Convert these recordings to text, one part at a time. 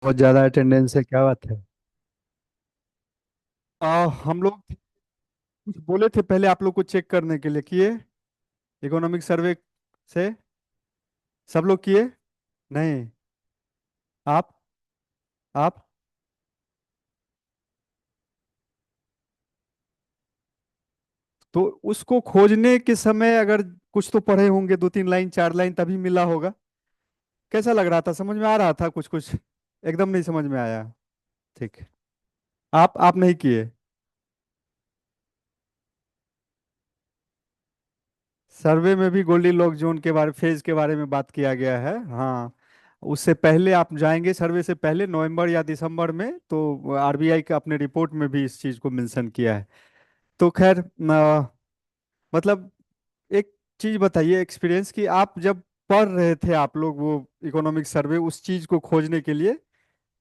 बहुत ज्यादा अटेंडेंस है, क्या बात है। हम लोग कुछ बोले थे पहले आप लोग को चेक करने के लिए, किए? इकोनॉमिक सर्वे से सब लोग किए? नहीं। आप आप। तो उसको खोजने के समय अगर कुछ तो पढ़े होंगे, 2 3 लाइन 4 लाइन तभी मिला होगा। कैसा लग रहा था, समझ में आ रहा था कुछ कुछ? एकदम नहीं समझ में आया। ठीक है। आप नहीं किए? सर्वे में भी गोल्डी लॉक जोन के बारे फेज के बारे में बात किया गया है, हाँ। उससे पहले आप जाएंगे, सर्वे से पहले नवंबर या दिसंबर में, तो आरबीआई का अपने रिपोर्ट में भी इस चीज को मेंशन किया है। तो खैर मतलब एक चीज बताइए, एक्सपीरियंस कि आप जब पढ़ रहे थे आप लोग वो इकोनॉमिक सर्वे, उस चीज को खोजने के लिए,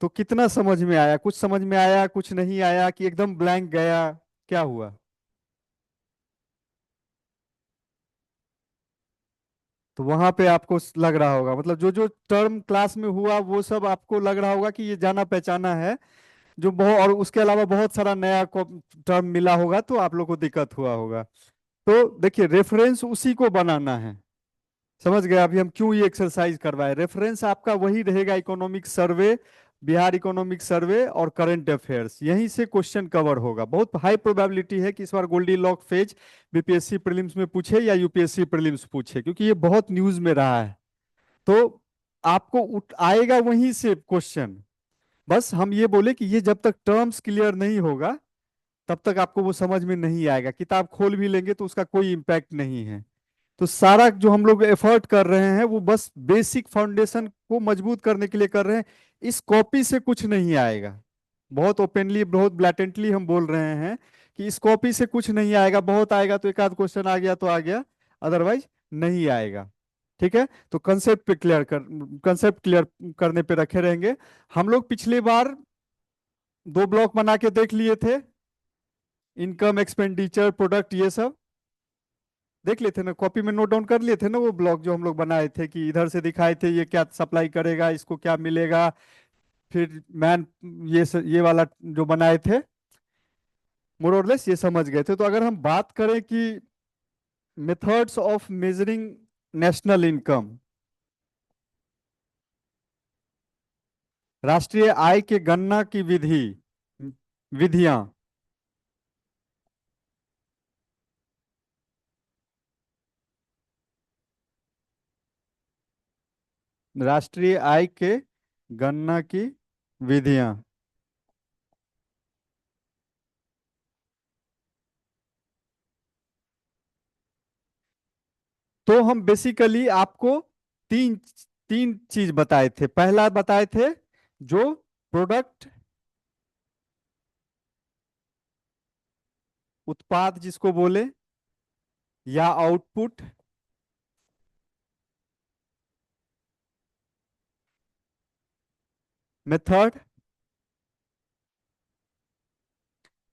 तो कितना समझ में आया, कुछ समझ में आया, कुछ नहीं आया, कि एकदम ब्लैंक गया? क्या हुआ? तो वहां पे आपको लग रहा होगा, मतलब जो जो टर्म क्लास में हुआ वो सब आपको लग रहा होगा कि ये जाना पहचाना है। जो बहुत, और उसके अलावा बहुत सारा नया टर्म मिला होगा तो आप लोग को दिक्कत हुआ होगा। तो देखिए, रेफरेंस उसी को बनाना है। समझ गए अभी हम क्यों ये एक्सरसाइज करवाए? रेफरेंस आपका वही रहेगा, economic survey, Bihar economic survey और करंट अफेयर्स, यहीं से क्वेश्चन कवर होगा। बहुत हाई प्रोबेबिलिटी है कि इस बार Goldilocks phase BPSC prelims में पूछे या यूपीएससी प्रीलिम्स पूछे, क्योंकि ये बहुत न्यूज में रहा है। तो आपको आएगा वहीं से क्वेश्चन। बस हम ये बोले कि ये जब तक टर्म्स क्लियर नहीं होगा तब तक आपको वो समझ में नहीं आएगा। किताब खोल भी लेंगे तो उसका कोई इम्पैक्ट नहीं है। तो सारा जो हम लोग एफर्ट कर रहे हैं वो बस बेसिक फाउंडेशन को मजबूत करने के लिए कर रहे हैं। इस कॉपी से कुछ नहीं आएगा। बहुत ओपनली, बहुत ब्लैटेंटली हम बोल रहे हैं कि इस कॉपी से कुछ नहीं आएगा। बहुत आएगा तो एक आध क्वेश्चन आ गया तो आ गया, अदरवाइज नहीं आएगा। ठीक है। तो कंसेप्ट क्लियर करने पे रखे रहेंगे। हम लोग पिछली बार 2 ब्लॉक बना के देख लिए थे, इनकम, एक्सपेंडिचर, प्रोडक्ट, ये सब देख लिए थे ना, कॉपी में नोट डाउन कर लिए थे ना वो ब्लॉक जो हम लोग बनाए थे, कि इधर से दिखाए थे ये क्या सप्लाई करेगा, इसको क्या मिलेगा। फिर मैन, ये वाला जो बनाए थे, मोर और लेस ये समझ गए थे। तो अगर हम बात करें कि methods of measuring national income, राष्ट्रीय आय के गणना की विधियां। राष्ट्रीय आय के गणना की विधियां। तो हम बेसिकली आपको तीन तीन चीज बताए थे। पहला बताए थे जो प्रोडक्ट, उत्पाद जिसको बोले, या आउटपुट, मेथड,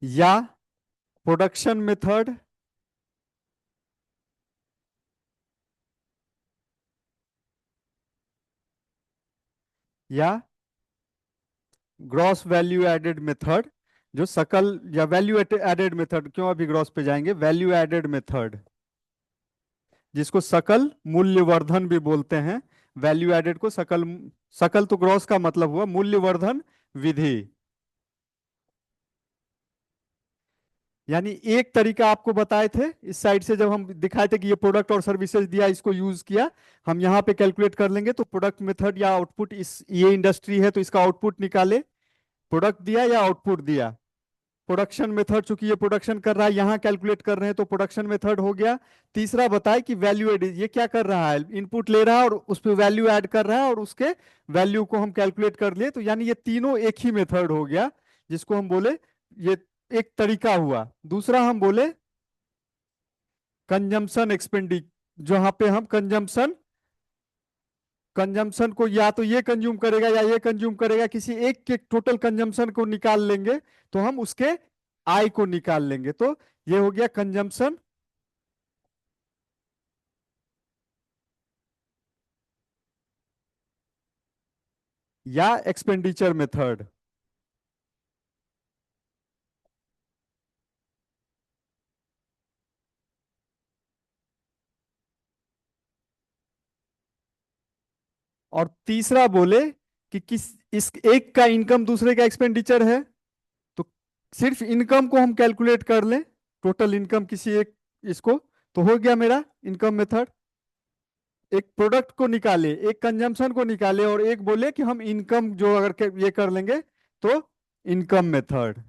या प्रोडक्शन मेथड, या ग्रॉस वैल्यू एडेड मेथड, जो सकल, या वैल्यू एडेड मेथड, क्यों अभी ग्रॉस पे जाएंगे, वैल्यू एडेड मेथड, जिसको सकल मूल्यवर्धन भी बोलते हैं। वैल्यू एडेड को सकल, सकल तो ग्रॉस का मतलब हुआ, मूल्यवर्धन विधि। यानी एक तरीका आपको बताए थे इस साइड से, जब हम दिखाए थे कि ये प्रोडक्ट और सर्विसेज दिया, इसको यूज किया, हम यहाँ पे कैलकुलेट कर लेंगे। तो प्रोडक्ट मेथड या आउटपुट, इस ये इंडस्ट्री है तो इसका आउटपुट निकाले, प्रोडक्ट दिया या आउटपुट दिया। प्रोडक्शन मेथड, चूंकि ये प्रोडक्शन कर रहा है, यहाँ कैलकुलेट कर रहे हैं तो प्रोडक्शन मेथड हो गया। तीसरा बताए कि वैल्यू एड, ये क्या कर रहा है, इनपुट ले रहा है और उस पर वैल्यू ऐड कर रहा है, और उसके वैल्यू को हम कैलकुलेट कर लिए। तो यानी ये तीनों एक ही मेथड हो गया, जिसको हम बोले ये एक तरीका हुआ। दूसरा हम बोले कंजम्पशन एक्सपेंडिच, जहां पे हम कंजम्पशन कंजम्पशन को या तो ये कंज्यूम करेगा या ये कंज्यूम करेगा, किसी एक के टोटल कंजम्पशन को निकाल लेंगे तो हम उसके आय को निकाल लेंगे। तो ये हो गया कंजम्पशन। या एक्सपेंडिचर मेथड। और तीसरा बोले कि किस इस एक का इनकम दूसरे का एक्सपेंडिचर है, तो सिर्फ इनकम को हम कैलकुलेट कर लें, टोटल इनकम किसी एक इसको, तो हो गया मेरा इनकम मेथड। एक प्रोडक्ट को निकाले, एक कंजम्पशन को निकाले, और एक बोले कि हम इनकम जो अगर ये कर लेंगे तो इनकम मेथड।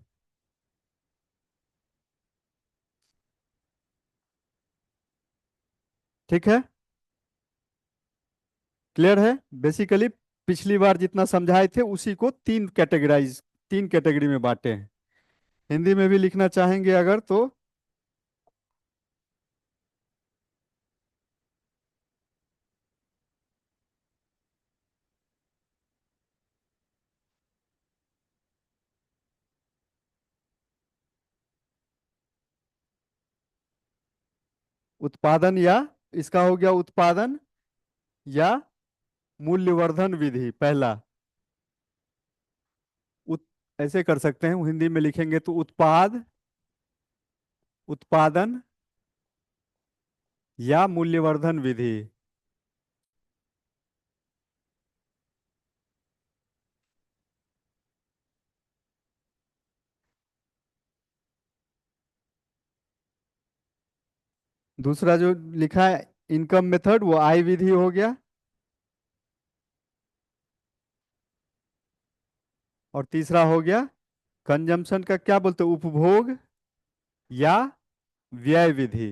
ठीक है, क्लियर है। बेसिकली पिछली बार जितना समझाए थे उसी को तीन कैटेगरी में बांटे हैं। हिंदी में भी लिखना चाहेंगे अगर तो। उत्पादन या, इसका हो गया उत्पादन या मूल्यवर्धन विधि पहला। उत, ऐसे कर सकते हैं, हिंदी में लिखेंगे तो उत्पादन या मूल्यवर्धन विधि। दूसरा जो लिखा है इनकम मेथड, वो आय विधि हो गया। और तीसरा हो गया कंजम्पशन का, क्या बोलते हैं, उपभोग या व्यय विधि।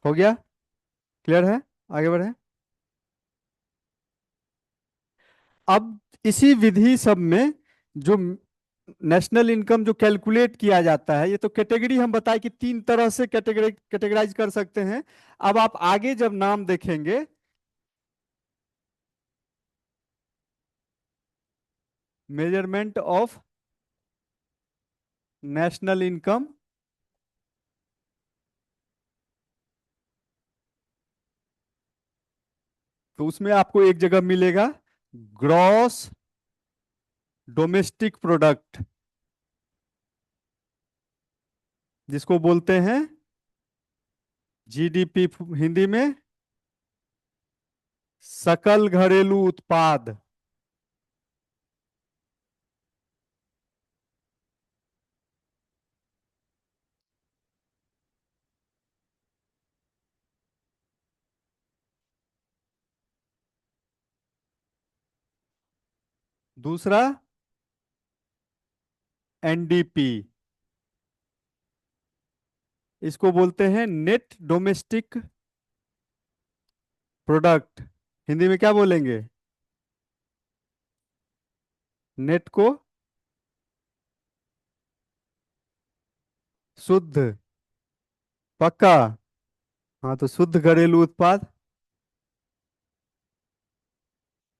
हो गया, क्लियर है। आगे बढ़े। अब इसी विधि सब में जो नेशनल इनकम जो कैलकुलेट किया जाता है, ये तो कैटेगरी हम बताए कि तीन तरह से कैटेगराइज कर सकते हैं। अब आप आगे जब नाम देखेंगे, मेजरमेंट ऑफ नेशनल इनकम, तो उसमें आपको एक जगह मिलेगा ग्रॉस डोमेस्टिक प्रोडक्ट, जिसको बोलते हैं जीडीपी, हिंदी में सकल घरेलू उत्पाद। दूसरा एनडीपी, इसको बोलते हैं नेट डोमेस्टिक प्रोडक्ट। हिंदी में क्या बोलेंगे? नेट को शुद्ध, पक्का। हाँ, तो शुद्ध घरेलू उत्पाद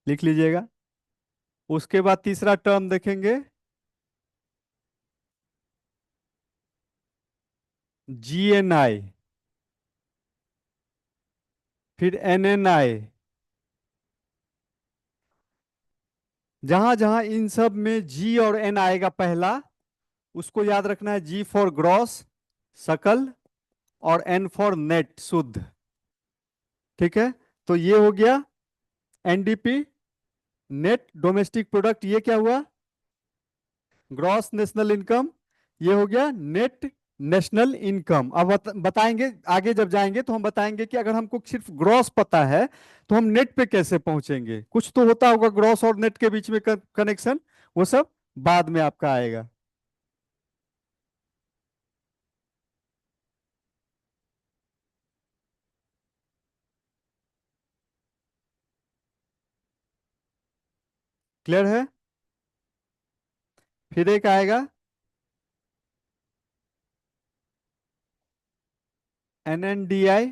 लिख लीजिएगा। उसके बाद तीसरा टर्म देखेंगे, जीएनआई, फिर एनएनआई। जहां जहां इन सब में जी और एन आएगा पहला, उसको याद रखना है। जी फॉर ग्रॉस, सकल, और एन फॉर नेट, शुद्ध। ठीक है, तो ये हो गया एनडीपी, नेट डोमेस्टिक प्रोडक्ट। ये क्या हुआ? Gross national income. ये हो गया नेट नेशनल इनकम। अब बताएंगे आगे जब जाएंगे तो हम बताएंगे कि अगर हमको सिर्फ ग्रॉस पता है तो हम नेट पे कैसे पहुंचेंगे। कुछ तो होता होगा ग्रॉस और नेट के बीच में कनेक्शन, वो सब बाद में आपका आएगा। क्लियर है। फिर एक आएगा एनएनडीआई।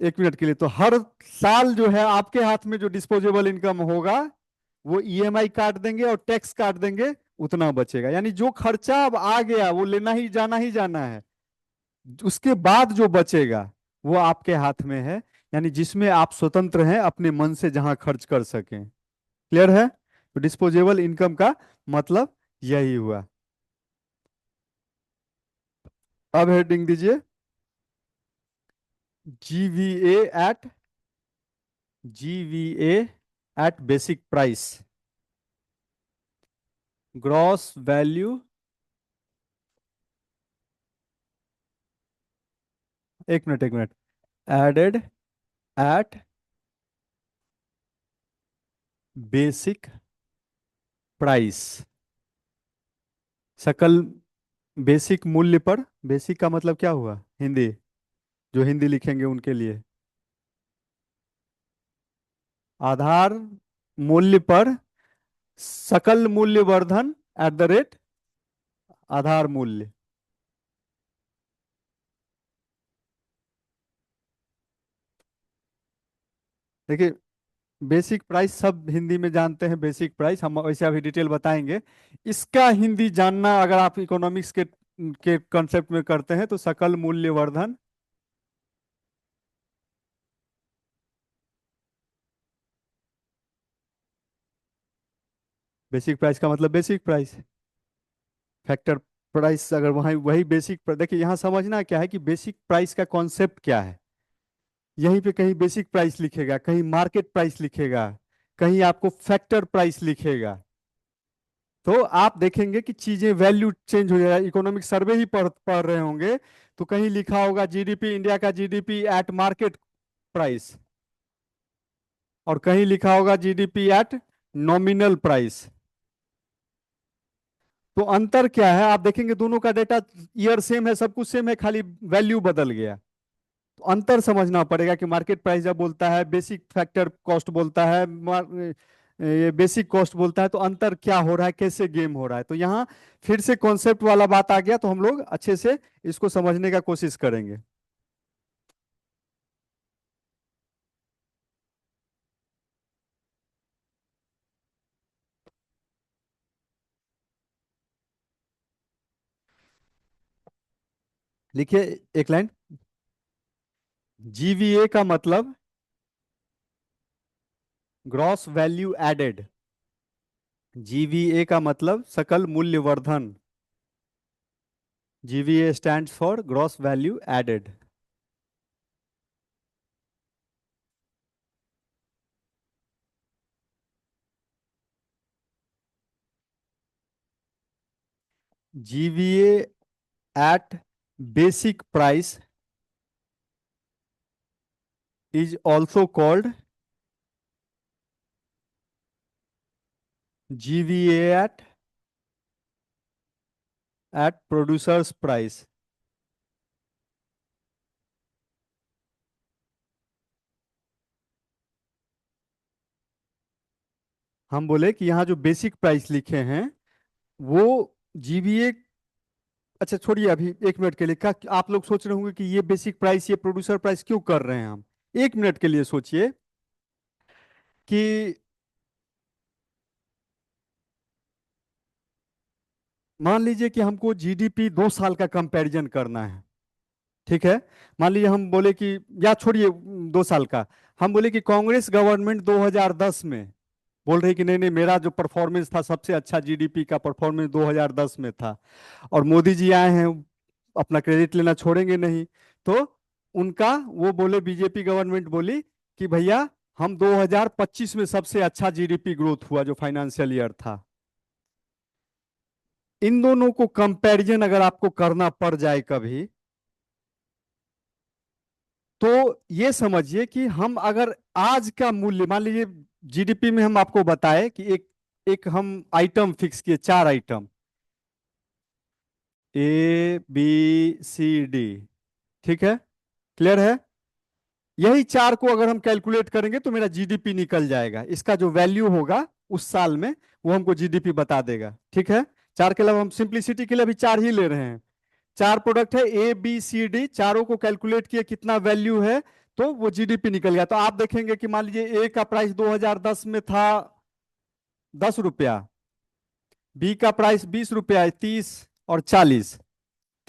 एक मिनट के लिए, तो हर साल जो है आपके हाथ में जो डिस्पोजेबल इनकम होगा वो ईएमआई काट देंगे और टैक्स काट देंगे, उतना बचेगा। यानी जो खर्चा अब आ गया वो लेना ही जाना है। उसके बाद जो बचेगा वो आपके हाथ में है, यानी जिसमें आप स्वतंत्र हैं अपने मन से जहां खर्च कर सकें। क्लियर है? तो डिस्पोजेबल इनकम का मतलब यही हुआ। अब हेडिंग दीजिए, GVA at GVA at basic price, gross value, एक minute, added at basic price, सकल बेसिक मूल्य पर। बेसिक का मतलब क्या हुआ हिंदी, जो हिंदी लिखेंगे उनके लिए, आधार मूल्य पर सकल मूल्य वर्धन एट द रेट आधार मूल्य। देखिए, बेसिक प्राइस सब हिंदी में जानते हैं, बेसिक प्राइस हम वैसे अभी डिटेल बताएंगे। इसका हिंदी जानना अगर आप इकोनॉमिक्स के कॉन्सेप्ट में करते हैं तो सकल मूल्य वर्धन। बेसिक प्राइस का मतलब बेसिक प्राइस, फैक्टर प्राइस अगर वहाँ वही बेसिक। देखिए यहाँ समझना क्या है कि बेसिक प्राइस का कॉन्सेप्ट क्या है। यहीं पे कहीं बेसिक प्राइस लिखेगा, कहीं मार्केट प्राइस लिखेगा, कहीं आपको फैक्टर प्राइस लिखेगा। तो आप देखेंगे कि चीजें वैल्यू चेंज हो जाएगा। इकोनॉमिक सर्वे ही पढ़ रहे होंगे तो कहीं लिखा होगा जीडीपी, इंडिया का जीडीपी एट मार्केट प्राइस, और कहीं लिखा होगा जीडीपी एट नॉमिनल प्राइस। तो अंतर क्या है आप देखेंगे, दोनों का डेटा ईयर सेम है, सब कुछ सेम है, खाली वैल्यू बदल गया। तो अंतर समझना पड़ेगा कि मार्केट प्राइस जब बोलता है, बेसिक फैक्टर कॉस्ट बोलता है, ये बेसिक कॉस्ट बोलता है, तो अंतर क्या हो रहा है, कैसे गेम हो रहा है। तो यहाँ फिर से कॉन्सेप्ट वाला बात आ गया, तो हम लोग अच्छे से इसको समझने का कोशिश करेंगे। लिखिए एक लाइन, जीवीए का मतलब ग्रॉस वैल्यू एडेड, जीवीए का मतलब सकल मूल्य वर्धन, GVA stands for gross value added. GVA at basic price is also called GVA at producers price। हम बोले कि यहाँ जो बेसिक प्राइस लिखे हैं वो जीवीए। अच्छा छोड़िए अभी, एक मिनट के लिए, क्या आप लोग सोच रहे होंगे कि ये बेसिक प्राइस, ये प्रोड्यूसर प्राइस क्यों कर रहे हैं हम। एक मिनट के लिए सोचिए कि मान लीजिए कि हमको जीडीपी 2 साल का कंपैरिजन करना है। ठीक है, मान लीजिए हम बोले कि, या छोड़िए 2 साल का, हम बोले कि कांग्रेस गवर्नमेंट 2010 में बोल रही कि नहीं नहीं, मेरा जो परफॉर्मेंस था सबसे अच्छा जीडीपी का परफॉर्मेंस 2010 में था, और मोदी जी आए हैं, अपना क्रेडिट लेना छोड़ेंगे नहीं। तो उनका वो बोले, बीजेपी गवर्नमेंट बोली कि भैया हम 2025 में सबसे अच्छा जीडीपी ग्रोथ हुआ जो फाइनेंशियल ईयर था। इन दोनों को कंपैरिजन अगर आपको करना पड़ जाए कभी, तो ये समझिए कि हम अगर आज का मूल्य मान लीजिए, जीडीपी में हम आपको बताए कि एक एक हम आइटम फिक्स किए, 4 आइटम, ABCD। ठीक है, क्लियर है? यही 4 को अगर हम कैलकुलेट करेंगे तो मेरा जीडीपी निकल जाएगा, इसका जो वैल्यू होगा उस साल में वो हमको जीडीपी बता देगा। ठीक है, 4 के अलावा हम सिंप्लिसिटी के लिए अभी 4 ही ले रहे हैं। 4 प्रोडक्ट है, A B C D, चारों को कैलकुलेट किए कितना वैल्यू है, तो वो जीडीपी निकल गया। तो आप देखेंगे कि मान लीजिए ए का प्राइस 2010 में था 10 रुपया, बी का प्राइस 20 रुपया है, 30 और 40।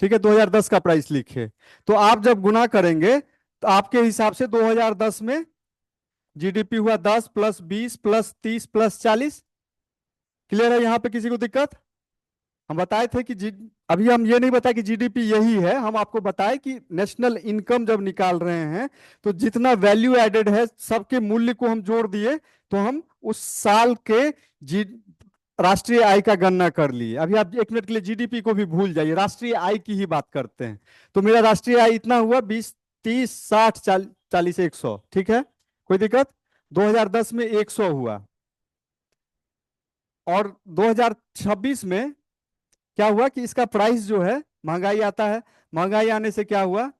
ठीक है, 2010 का प्राइस लिखे। तो आप जब गुना करेंगे तो आपके हिसाब से 2010 में जीडीपी हुआ 10 + 20 + 30 + 40। क्लियर है यहाँ पे किसी को दिक्कत? हम बताए थे कि अभी हम ये नहीं बताए कि जीडीपी यही है, हम आपको बताए कि नेशनल इनकम जब निकाल रहे हैं तो जितना वैल्यू एडेड है सबके मूल्य को हम जोड़ दिए, तो हम उस साल के जी राष्ट्रीय आय का गणना कर लिए। अभी आप 1 मिनट के लिए जीडीपी को भी भूल जाइए, राष्ट्रीय आय की ही बात करते हैं। तो मेरा राष्ट्रीय आय इतना हुआ 20, 30, 60, 40, 100। ठीक है, कोई दिक्कत? 2010 में 100 हुआ। और 2026 में क्या हुआ कि इसका प्राइस जो है, महंगाई आता है, महंगाई आने से क्या हुआ,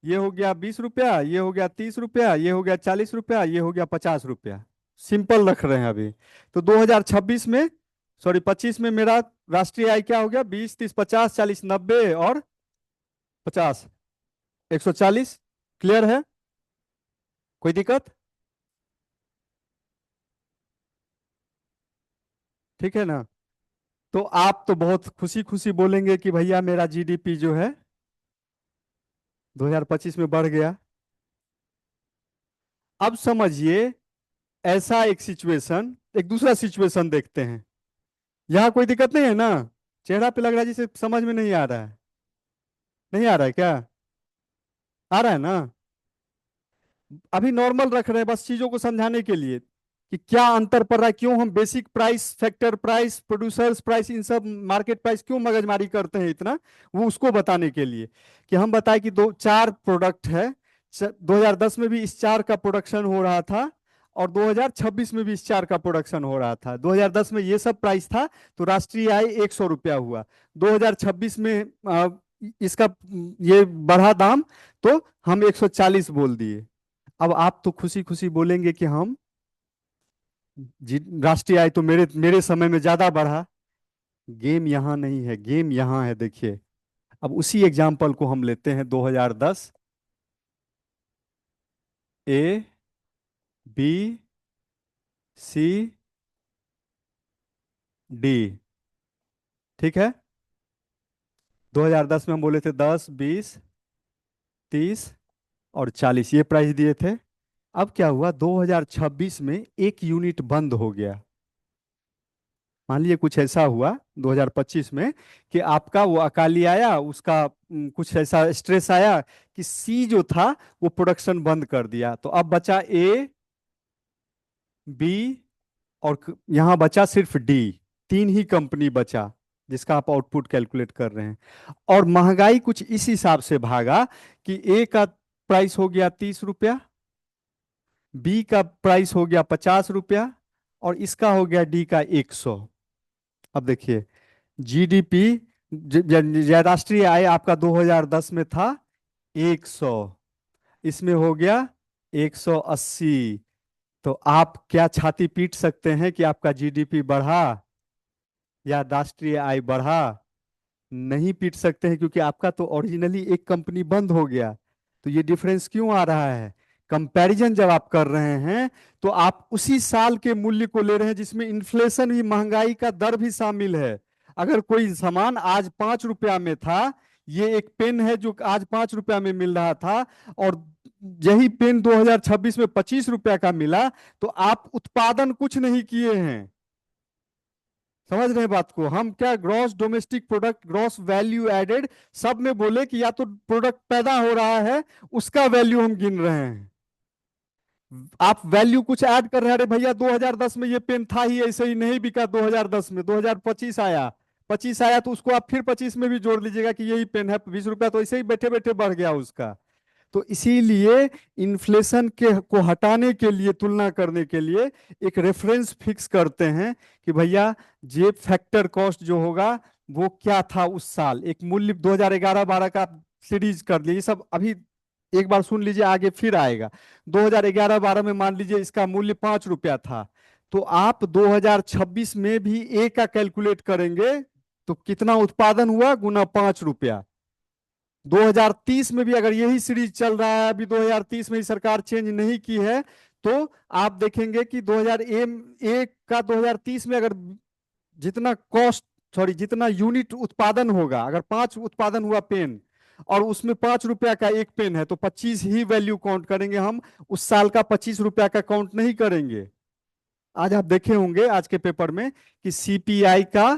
ये हो गया 20 रुपया, ये हो गया 30 रुपया, ये हो गया 40 रुपया, ये हो गया 50 रुपया। सिंपल रख रहे हैं अभी। तो 2026 में, सॉरी 25 में मेरा राष्ट्रीय आय क्या हो गया, 20, 30, 50, 40, 90 और 50, 140। क्लियर है? कोई दिक्कत? ठीक है ना? तो आप तो बहुत खुशी खुशी बोलेंगे कि भैया मेरा जीडीपी जो है 2025 में बढ़ गया। अब समझिए, ऐसा एक सिचुएशन, एक दूसरा सिचुएशन देखते हैं। यहाँ कोई दिक्कत नहीं है ना? चेहरा पे लग रहा है जिसे समझ में नहीं आ रहा है। नहीं आ रहा है क्या? आ रहा है ना? अभी नॉर्मल रख रहे हैं बस चीजों को समझाने के लिए कि क्या अंतर पड़ रहा है, क्यों हम basic price, factor price, producers price, इन सब मार्केट प्राइस क्यों मगजमारी करते हैं इतना, वो उसको बताने के लिए कि हम बताएं कि दो चार प्रोडक्ट है। 2010 में भी इस चार का प्रोडक्शन हो रहा था और 2026 में भी इस चार का प्रोडक्शन हो रहा था। 2010 में ये सब प्राइस था तो राष्ट्रीय आय 100 रुपया हुआ। 2026 में इसका ये बढ़ा दाम, तो हम 140 बोल दिए। अब आप तो खुशी खुशी बोलेंगे कि हम जी राष्ट्रीय आय तो मेरे मेरे समय में ज्यादा बढ़ा। गेम यहाँ नहीं है, गेम यहाँ है, देखिए। अब उसी एग्जाम्पल को हम लेते हैं, 2010, ए, बी, सी, डी। ठीक है, 2010 में हम बोले थे 10, 20, 30 और 40 ये प्राइस दिए थे। अब क्या हुआ, 2026 में एक यूनिट बंद हो गया। मान लीजिए कुछ ऐसा हुआ 2025 में कि आपका वो अकाली आया, उसका कुछ ऐसा स्ट्रेस आया कि सी जो था वो प्रोडक्शन बंद कर दिया। तो अब बचा ए, बी और यहाँ बचा सिर्फ डी। तीन ही कंपनी बचा जिसका आप आउटपुट कैलकुलेट कर रहे हैं। और महंगाई कुछ इस हिसाब से भागा कि ए का प्राइस हो गया 30 रुपया, बी का प्राइस हो गया 50 रुपया और इसका हो गया डी का 100। अब देखिए, जीडीपी, राष्ट्रीय आय आपका 2010 में था 100, इसमें हो गया 180। तो आप क्या छाती पीट सकते हैं कि आपका जीडीपी बढ़ा या राष्ट्रीय आय बढ़ा? नहीं पीट सकते हैं, क्योंकि आपका तो ओरिजिनली एक कंपनी बंद हो गया। तो ये डिफरेंस क्यों आ रहा है? कंपैरिजन जब आप कर रहे हैं तो आप उसी साल के मूल्य को ले रहे हैं जिसमें इन्फ्लेशन भी, महंगाई का दर भी शामिल है। अगर कोई सामान आज 5 रुपया में था, ये एक पेन है जो आज 5 रुपया में मिल रहा था, और यही पेन 2026 में 25 रुपया का मिला, तो आप उत्पादन कुछ नहीं किए हैं। समझ रहे हैं बात को? हम क्या gross domestic product, gross value added सब में बोले कि या तो प्रोडक्ट पैदा हो रहा है उसका वैल्यू हम गिन रहे हैं। आप वैल्यू कुछ ऐड कर रहे हैं, अरे भैया 2010 में ये पेन था ही, ऐसे ही नहीं बिका 2010 में, 2025 आया, 25 आया तो उसको आप फिर 25 में भी जोड़ लीजिएगा कि यही पेन है, 20 रुपया तो ऐसे ही बैठे बैठे बढ़ गया उसका। तो इसीलिए इन्फ्लेशन के को हटाने के लिए, तुलना करने के लिए एक रेफरेंस फिक्स करते हैं कि भैया ये फैक्टर कॉस्ट जो होगा वो क्या था उस साल, एक मूल्य 2011-12 का सीरीज कर लिए। ये सब अभी एक बार सुन लीजिए, आगे फिर आएगा। 2011-12 में मान लीजिए इसका मूल्य 5 रुपया था, तो आप 2026 में भी ए का कैलकुलेट करेंगे तो कितना उत्पादन हुआ, गुना 5 रुपया। 2030 में भी अगर यही सीरीज चल रहा है, अभी 2030 में ही सरकार चेंज नहीं की है, तो आप देखेंगे कि 2001 का 2030 में अगर जितना कॉस्ट, सॉरी जितना यूनिट उत्पादन होगा, अगर 5 उत्पादन हुआ पेन और उसमें 5 रुपया का एक पेन है, तो 25 ही वैल्यू काउंट करेंगे हम, उस साल का 25 रुपया का काउंट नहीं करेंगे। आज आप देखे होंगे आज के पेपर में कि सीपीआई का,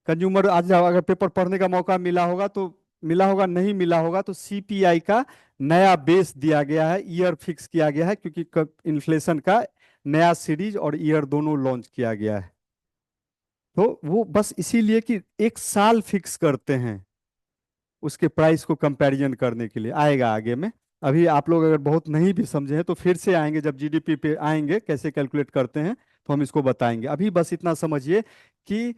कंज्यूमर, आज अगर पेपर पढ़ने का मौका मिला होगा तो मिला होगा, नहीं मिला होगा तो सीपीआई का नया बेस दिया गया है, ईयर फिक्स किया गया है, क्योंकि इन्फ्लेशन का नया सीरीज और ईयर दोनों लॉन्च किया गया है। तो वो बस इसीलिए कि एक साल फिक्स करते हैं उसके प्राइस को कंपैरिजन करने के लिए, आएगा आगे में। अभी आप लोग अगर बहुत नहीं भी समझे हैं तो फिर से आएंगे, जब जीडीपी पे आएंगे कैसे कैलकुलेट करते हैं तो हम इसको बताएंगे। अभी बस इतना समझिए कि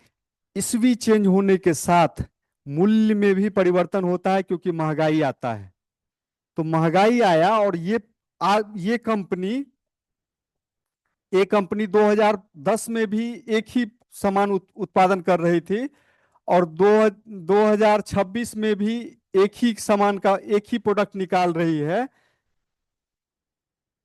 ईस्वी चेंज होने के साथ मूल्य में भी परिवर्तन होता है, क्योंकि महंगाई आता है। तो महंगाई आया और ये कंपनी, 2010 में भी एक ही सामान उत्पादन कर रही थी, और 2026 में भी एक ही सामान का एक ही प्रोडक्ट निकाल रही है।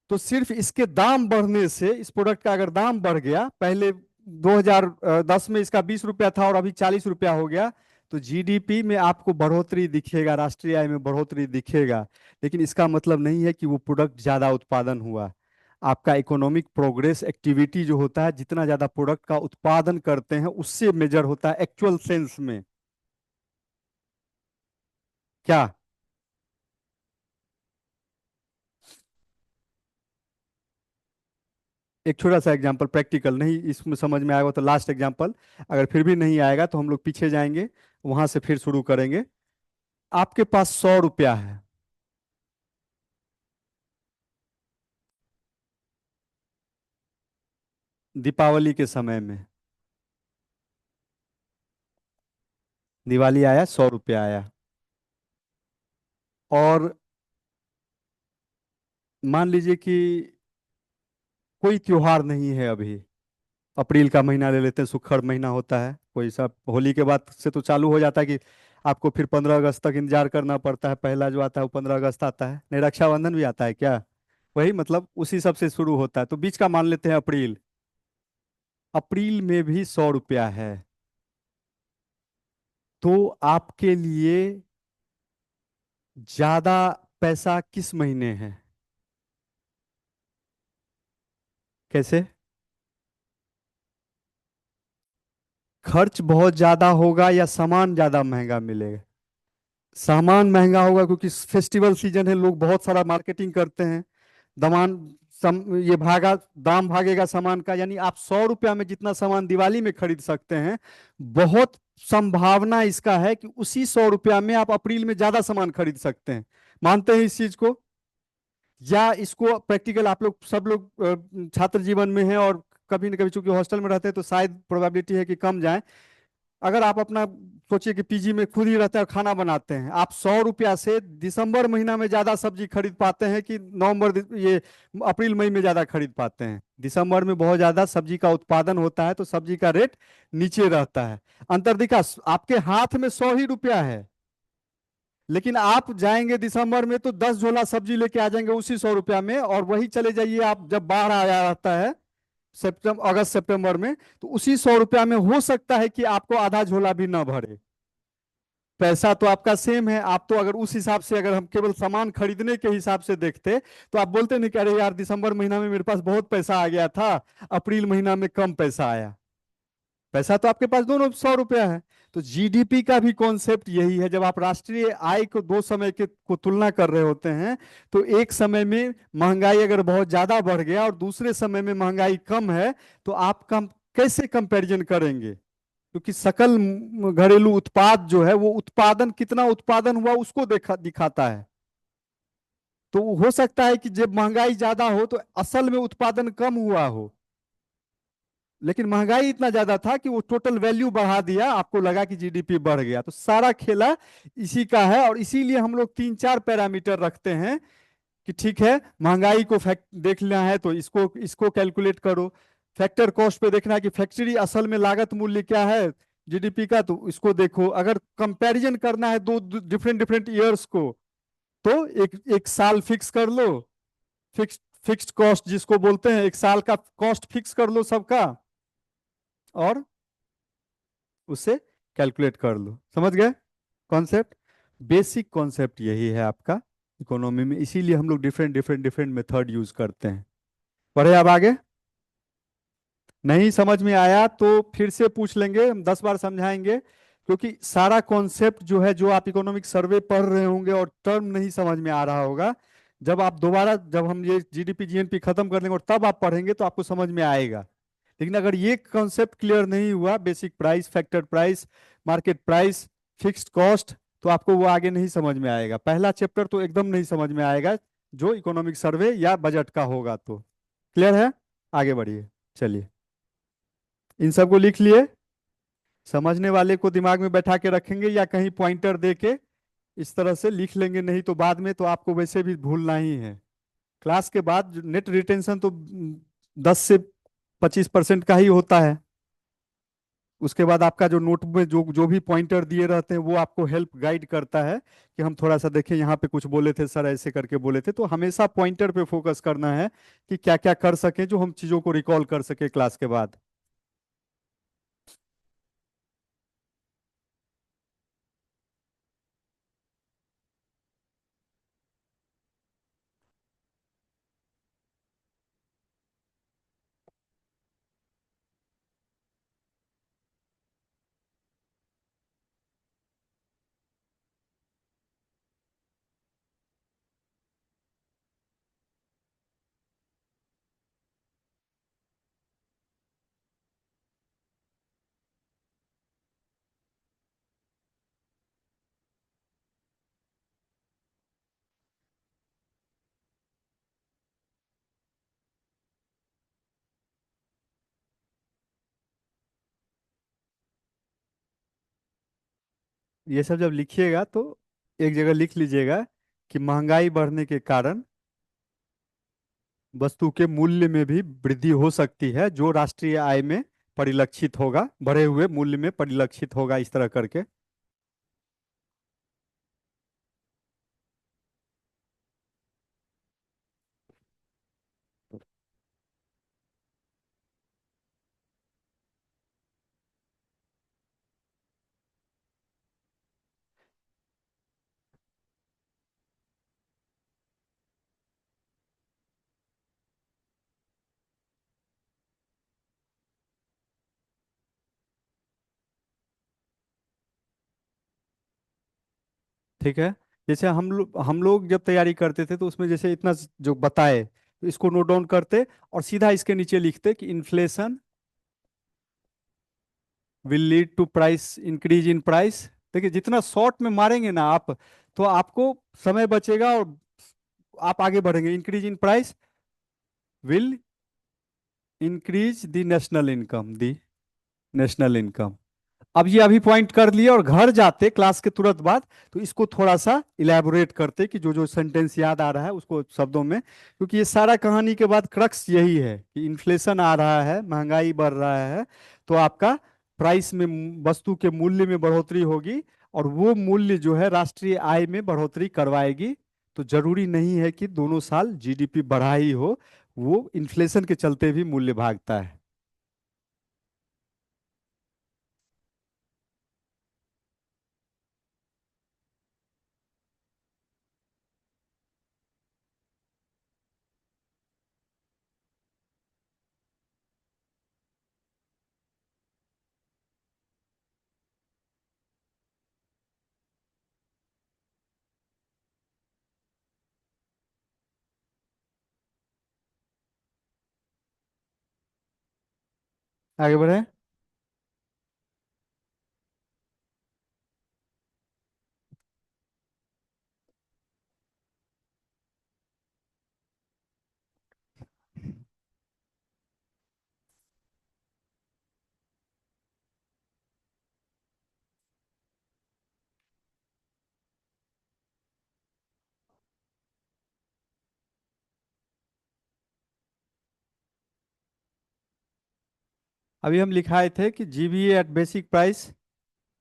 तो सिर्फ इसके दाम बढ़ने से, इस प्रोडक्ट का अगर दाम बढ़ गया, पहले 2010 में इसका 20 रुपया था और अभी 40 रुपया हो गया, तो जीडीपी में आपको बढ़ोतरी दिखेगा, राष्ट्रीय आय में बढ़ोतरी दिखेगा। लेकिन इसका मतलब नहीं है कि वो प्रोडक्ट ज्यादा उत्पादन हुआ। आपका इकोनॉमिक प्रोग्रेस एक्टिविटी जो होता है, जितना ज्यादा प्रोडक्ट का उत्पादन करते हैं उससे मेजर होता है एक्चुअल सेंस में। क्या? एक छोटा सा एग्जांपल, प्रैक्टिकल नहीं इसमें समझ में आएगा तो लास्ट एग्जांपल, अगर फिर भी नहीं आएगा तो हम लोग पीछे जाएंगे, वहां से फिर शुरू करेंगे। आपके पास 100 रुपया है, दीपावली के समय में, दिवाली आया, 100 रुपया आया, और मान लीजिए कि कोई त्योहार नहीं है अभी, अप्रैल का महीना ले लेते हैं, सुखड़ महीना होता है कोई सा, होली के बाद से तो चालू हो जाता है कि आपको फिर 15 अगस्त तक इंतजार करना पड़ता है, पहला जो आता है वो 15 अगस्त आता है, नहीं रक्षाबंधन भी आता है क्या? वही मतलब उसी सब से शुरू होता है, तो बीच का मान लेते हैं अप्रैल। अप्रैल में भी 100 रुपया है, तो आपके लिए ज्यादा पैसा किस महीने है? कैसे? खर्च बहुत ज्यादा होगा या सामान ज्यादा महंगा मिलेगा? सामान महंगा होगा, क्योंकि फेस्टिवल सीजन है, लोग बहुत सारा मार्केटिंग करते हैं, दमान ये दाम भागेगा सामान का, यानी आप 100 रुपया में जितना सामान दिवाली में खरीद सकते हैं, बहुत संभावना इसका है कि उसी 100 रुपया में आप अप्रैल में ज्यादा सामान खरीद सकते हैं। मानते हैं इस चीज को? या इसको प्रैक्टिकल, आप लोग सब लोग छात्र जीवन में हैं और कभी न कभी चूंकि हॉस्टल में रहते हैं तो शायद प्रोबेबिलिटी है कि कम जाए। अगर आप अपना सोचिए कि पीजी में खुद ही रहते हैं और खाना बनाते हैं, आप 100 रुपया से दिसंबर महीना में ज्यादा सब्जी खरीद पाते हैं कि ये अप्रैल मई में ज्यादा खरीद पाते हैं? दिसंबर में बहुत ज्यादा सब्जी का उत्पादन होता है, तो सब्जी का रेट नीचे रहता है। अंतर दिखा, आपके हाथ में 100 ही रुपया है, लेकिन आप जाएंगे दिसंबर में तो 10 झोला सब्जी लेके आ जाएंगे उसी 100 रुपया में, और वही चले जाइए आप जब बाढ़ आया रहता है सितंबर अगस्त सितंबर में, तो उसी 100 रुपया में हो सकता है कि आपको आधा झोला भी ना भरे। पैसा तो आपका सेम है, आप तो अगर उस हिसाब से, अगर हम केवल सामान खरीदने के हिसाब से देखते तो आप बोलते नहीं कि अरे यार दिसंबर महीना में मेरे पास बहुत पैसा आ गया था, अप्रैल महीना में कम पैसा आया। पैसा तो आपके पास दोनों 100 रुपया है। तो जीडीपी का भी कॉन्सेप्ट यही है, जब आप राष्ट्रीय आय को दो समय के को तुलना कर रहे होते हैं, तो एक समय में महंगाई अगर बहुत ज्यादा बढ़ गया और दूसरे समय में महंगाई कम है, तो आप कम कैसे कंपैरिजन करेंगे? क्योंकि सकल घरेलू उत्पाद जो है वो उत्पादन, कितना उत्पादन हुआ उसको दिखाता है। तो हो सकता है कि जब महंगाई ज्यादा हो तो असल में उत्पादन कम हुआ हो, लेकिन महंगाई इतना ज्यादा था कि वो टोटल वैल्यू बढ़ा दिया, आपको लगा कि जीडीपी बढ़ गया। तो सारा खेला इसी का है, और इसीलिए हम लोग 3-4 पैरामीटर रखते हैं कि ठीक है, महंगाई को फैक्ट देखना है तो इसको इसको कैलकुलेट करो, फैक्टर कॉस्ट पे देखना है कि फैक्ट्री असल में लागत मूल्य क्या है, जीडीपी का, तो इसको देखो, अगर कंपैरिजन करना है दो डिफरेंट डिफरेंट ईयर्स को, तो एक एक साल फिक्स कर लो। फिक्स फिक्स्ड कॉस्ट जिसको बोलते हैं, एक साल का कॉस्ट फिक्स कर लो सबका, और उससे कैलकुलेट कर लो। समझ गए कॉन्सेप्ट? बेसिक कॉन्सेप्ट यही है आपका इकोनॉमी में, इसीलिए हम लोग different different different method use करते हैं। बढ़े अब आगे। नहीं समझ में आया तो फिर से पूछ लेंगे, हम 10 बार समझाएंगे, क्योंकि सारा कॉन्सेप्ट जो है, जो आप इकोनॉमिक सर्वे पढ़ रहे होंगे और टर्म नहीं समझ में आ रहा होगा, जब आप दोबारा, जब हम ये जीडीपी जीएनपी खत्म कर देंगे और तब आप पढ़ेंगे तो आपको समझ में आएगा। लेकिन अगर ये कॉन्सेप्ट क्लियर नहीं हुआ, basic price, factor price, market price, fixed cost, तो आपको वो आगे नहीं समझ में आएगा। पहला चैप्टर तो एकदम नहीं समझ में आएगा, जो इकोनॉमिक सर्वे या बजट का होगा तो। क्लियर है? आगे बढ़िए। चलिए, इन सबको लिख लिए। समझने वाले को दिमाग में बैठा के रखेंगे या कहीं पॉइंटर दे के इस तरह से लिख लेंगे, नहीं तो बाद में तो आपको वैसे भी भूलना ही है। क्लास के बाद नेट रिटेंशन तो 10 से 25% का ही होता है। उसके बाद आपका जो नोट में जो जो भी पॉइंटर दिए रहते हैं, वो आपको हेल्प गाइड करता है कि हम थोड़ा सा देखें, यहाँ पे कुछ बोले थे सर, ऐसे करके बोले थे। तो हमेशा पॉइंटर पे फोकस करना है कि क्या क्या कर सकें, जो हम चीज़ों को रिकॉल कर सके क्लास के बाद। ये सब जब लिखिएगा तो एक जगह लिख लीजिएगा कि महंगाई बढ़ने के कारण वस्तु के मूल्य में भी वृद्धि हो सकती है, जो राष्ट्रीय आय में परिलक्षित होगा, बढ़े हुए मूल्य में परिलक्षित होगा, इस तरह करके। ठीक है। जैसे हम लोग जब तैयारी करते थे, तो उसमें जैसे इतना जो बताए, तो इसको नोट डाउन करते और सीधा इसके नीचे लिखते कि inflation will lead to price increase in price. देखिए, जितना शॉर्ट में मारेंगे ना आप, तो आपको समय बचेगा और आप आगे बढ़ेंगे। Increase in price will increase the national income, the national income. अब ये अभी पॉइंट कर लिए और घर जाते क्लास के तुरंत बाद, तो इसको थोड़ा सा इलेबोरेट करते कि जो जो सेंटेंस याद आ रहा है उसको शब्दों में, क्योंकि ये सारा कहानी के बाद क्रक्स यही है कि इन्फ्लेशन आ रहा है, महंगाई बढ़ रहा है, तो आपका प्राइस में, वस्तु के मूल्य में बढ़ोतरी होगी, और वो मूल्य जो है राष्ट्रीय आय में बढ़ोतरी करवाएगी। तो जरूरी नहीं है कि दोनों साल जीडीपी बढ़ा ही हो, वो इन्फ्लेशन के चलते भी मूल्य भागता है। आगे बढ़े। अभी हम लिखाए थे कि जीबीए एट बेसिक प्राइस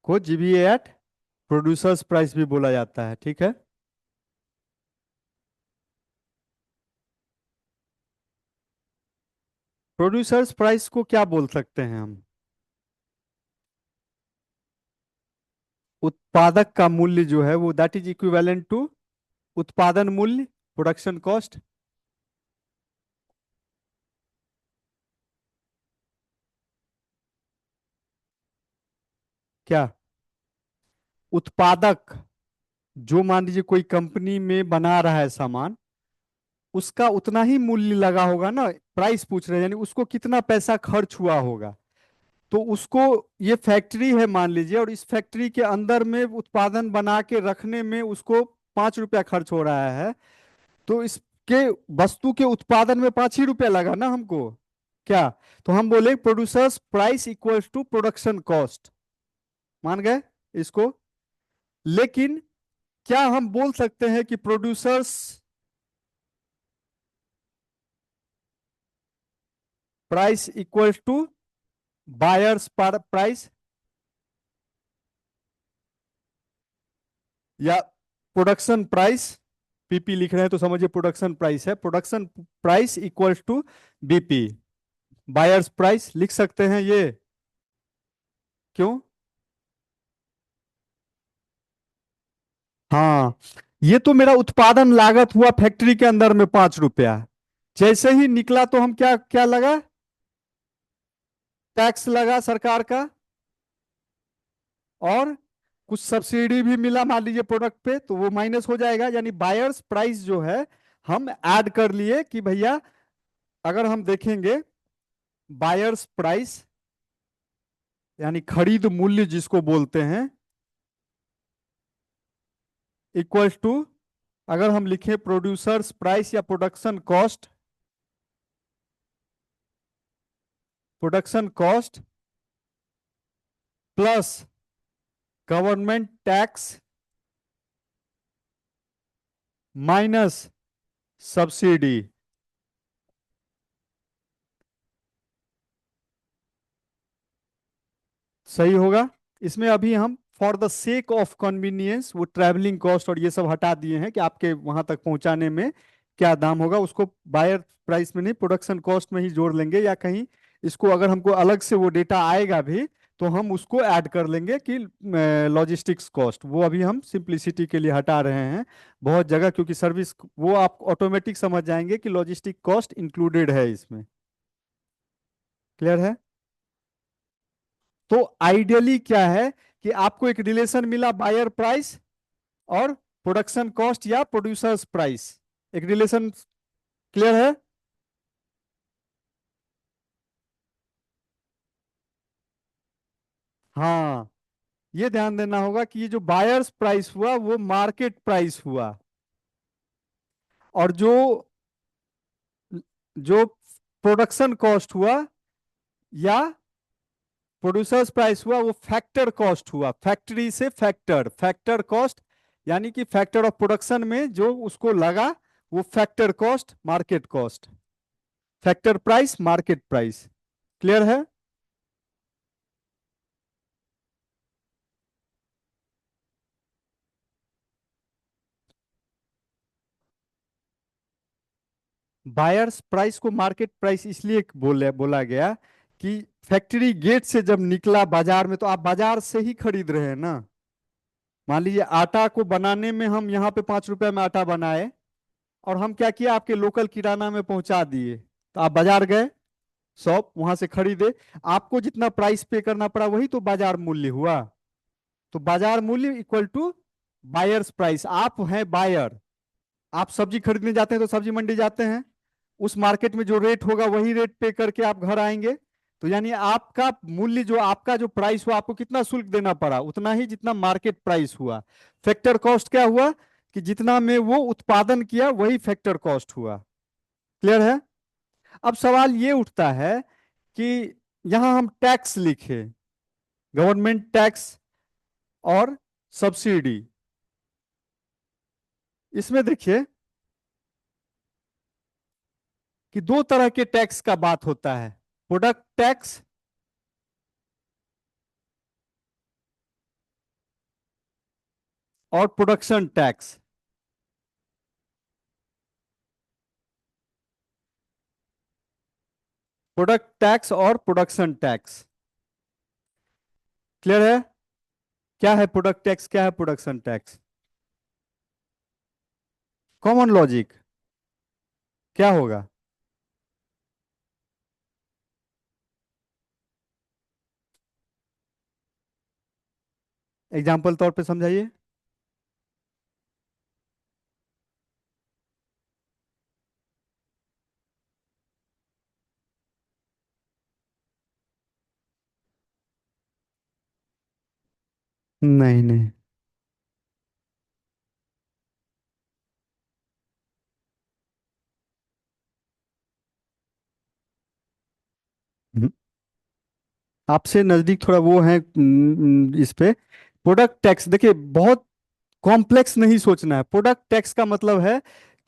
को जीबीए एट प्रोड्यूसर्स प्राइस भी बोला जाता है, ठीक है। प्रोड्यूसर्स प्राइस को क्या बोल सकते हैं हम? उत्पादक का मूल्य जो है वो दैट इज इक्विवेलेंट टू उत्पादन मूल्य, प्रोडक्शन कॉस्ट। क्या? उत्पादक, जो मान लीजिए कोई कंपनी में बना रहा है सामान, उसका उतना ही मूल्य लगा होगा ना। प्राइस पूछ रहे हैं, यानी उसको कितना पैसा खर्च हुआ होगा। तो उसको, ये फैक्ट्री है मान लीजिए, और इस फैक्ट्री के अंदर में उत्पादन बना के रखने में उसको 5 रुपया खर्च हो रहा है। तो इसके वस्तु के उत्पादन में 5 ही रुपया लगा ना हमको। क्या? तो हम बोले producers price equals to production cost. मान गए इसको? लेकिन क्या हम बोल सकते हैं कि producers price equals to buyers price, या प्रोडक्शन प्राइस? पीपी लिख रहे हैं तो समझिए प्रोडक्शन प्राइस है। Production price equals to BP, buyers price लिख सकते हैं ये। क्यों? हाँ, ये तो मेरा उत्पादन लागत हुआ फैक्ट्री के अंदर में 5 रुपया। जैसे ही निकला तो हम क्या क्या लगा? टैक्स लगा सरकार का, और कुछ सब्सिडी भी मिला मान लीजिए प्रोडक्ट पे, तो वो माइनस हो जाएगा। यानी बायर्स प्राइस जो है हम ऐड कर लिए कि भैया, अगर हम देखेंगे बायर्स प्राइस यानी खरीद मूल्य जिसको बोलते हैं, इक्वल्स टू, अगर हम लिखें प्रोड्यूसर्स प्राइस या production cost, production cost plus government tax minus subsidy. सही होगा। इसमें अभी हम for the sake of convenience वो ट्रैवलिंग कॉस्ट और ये सब हटा दिए हैं कि आपके वहां तक पहुंचाने में क्या दाम होगा, उसको बायर प्राइस में नहीं प्रोडक्शन कॉस्ट में ही जोड़ लेंगे, या कहीं इसको अगर हमको अलग से वो डेटा आएगा भी तो हम उसको ऐड कर लेंगे कि लॉजिस्टिक्स कॉस्ट। वो अभी हम सिंप्लिसिटी के लिए हटा रहे हैं बहुत जगह, क्योंकि सर्विस वो आप ऑटोमेटिक समझ जाएंगे कि लॉजिस्टिक कॉस्ट इंक्लूडेड है इसमें। क्लियर है? तो आइडियली क्या है कि आपको एक रिलेशन मिला बायर प्राइस और प्रोडक्शन कॉस्ट या प्रोड्यूसर्स प्राइस, एक रिलेशन। क्लियर है? हाँ, ये ध्यान देना होगा कि ये जो बायर्स प्राइस हुआ वो मार्केट प्राइस हुआ, और जो जो प्रोडक्शन कॉस्ट हुआ या प्रोड्यूसर्स प्राइस हुआ वो फैक्टर कॉस्ट हुआ। फैक्ट्री से फैक्टर, फैक्टर कॉस्ट, यानी कि फैक्टर ऑफ प्रोडक्शन में जो उसको लगा वो factor cost, market cost. Factor price, market price. Clear है? बायर्स प्राइस को मार्केट प्राइस इसलिए बोला गया कि फैक्ट्री गेट से जब निकला बाजार में, तो आप बाजार से ही खरीद रहे हैं ना। मान लीजिए आटा को बनाने में हम यहाँ पे 5 रुपए में आटा बनाए, और हम क्या किया, आपके लोकल किराना में पहुंचा दिए। तो आप बाजार गए, शॉप वहां से खरीदे, आपको जितना प्राइस पे करना पड़ा वही तो बाजार मूल्य हुआ। तो बाजार मूल्य इक्वल टू बायर्स प्राइस। आप हैं बायर, आप सब्जी खरीदने जाते हैं तो सब्जी मंडी जाते हैं, उस मार्केट में जो रेट होगा वही रेट पे करके आप घर आएंगे। तो यानी आपका मूल्य, जो आपका जो प्राइस हुआ, आपको कितना शुल्क देना पड़ा, उतना ही जितना मार्केट प्राइस हुआ। फैक्टर कॉस्ट क्या हुआ कि जितना में वो उत्पादन किया वही फैक्टर कॉस्ट हुआ। क्लियर है? अब सवाल ये उठता है कि यहां हम टैक्स लिखे, गवर्नमेंट टैक्स और सब्सिडी। इसमें देखिए कि दो तरह के टैक्स का बात होता है, प्रोडक्ट टैक्स और प्रोडक्शन टैक्स। प्रोडक्ट टैक्स और प्रोडक्शन टैक्स। क्लियर है? क्या है प्रोडक्ट टैक्स, क्या है प्रोडक्शन टैक्स? Common logic. क्या होगा? एग्जाम्पल तौर पे समझाइए। नहीं नहीं। हम्म, आपसे नजदीक थोड़ा वो है इस पे। प्रोडक्ट टैक्स देखिए, बहुत कॉम्प्लेक्स नहीं सोचना है। प्रोडक्ट टैक्स का मतलब है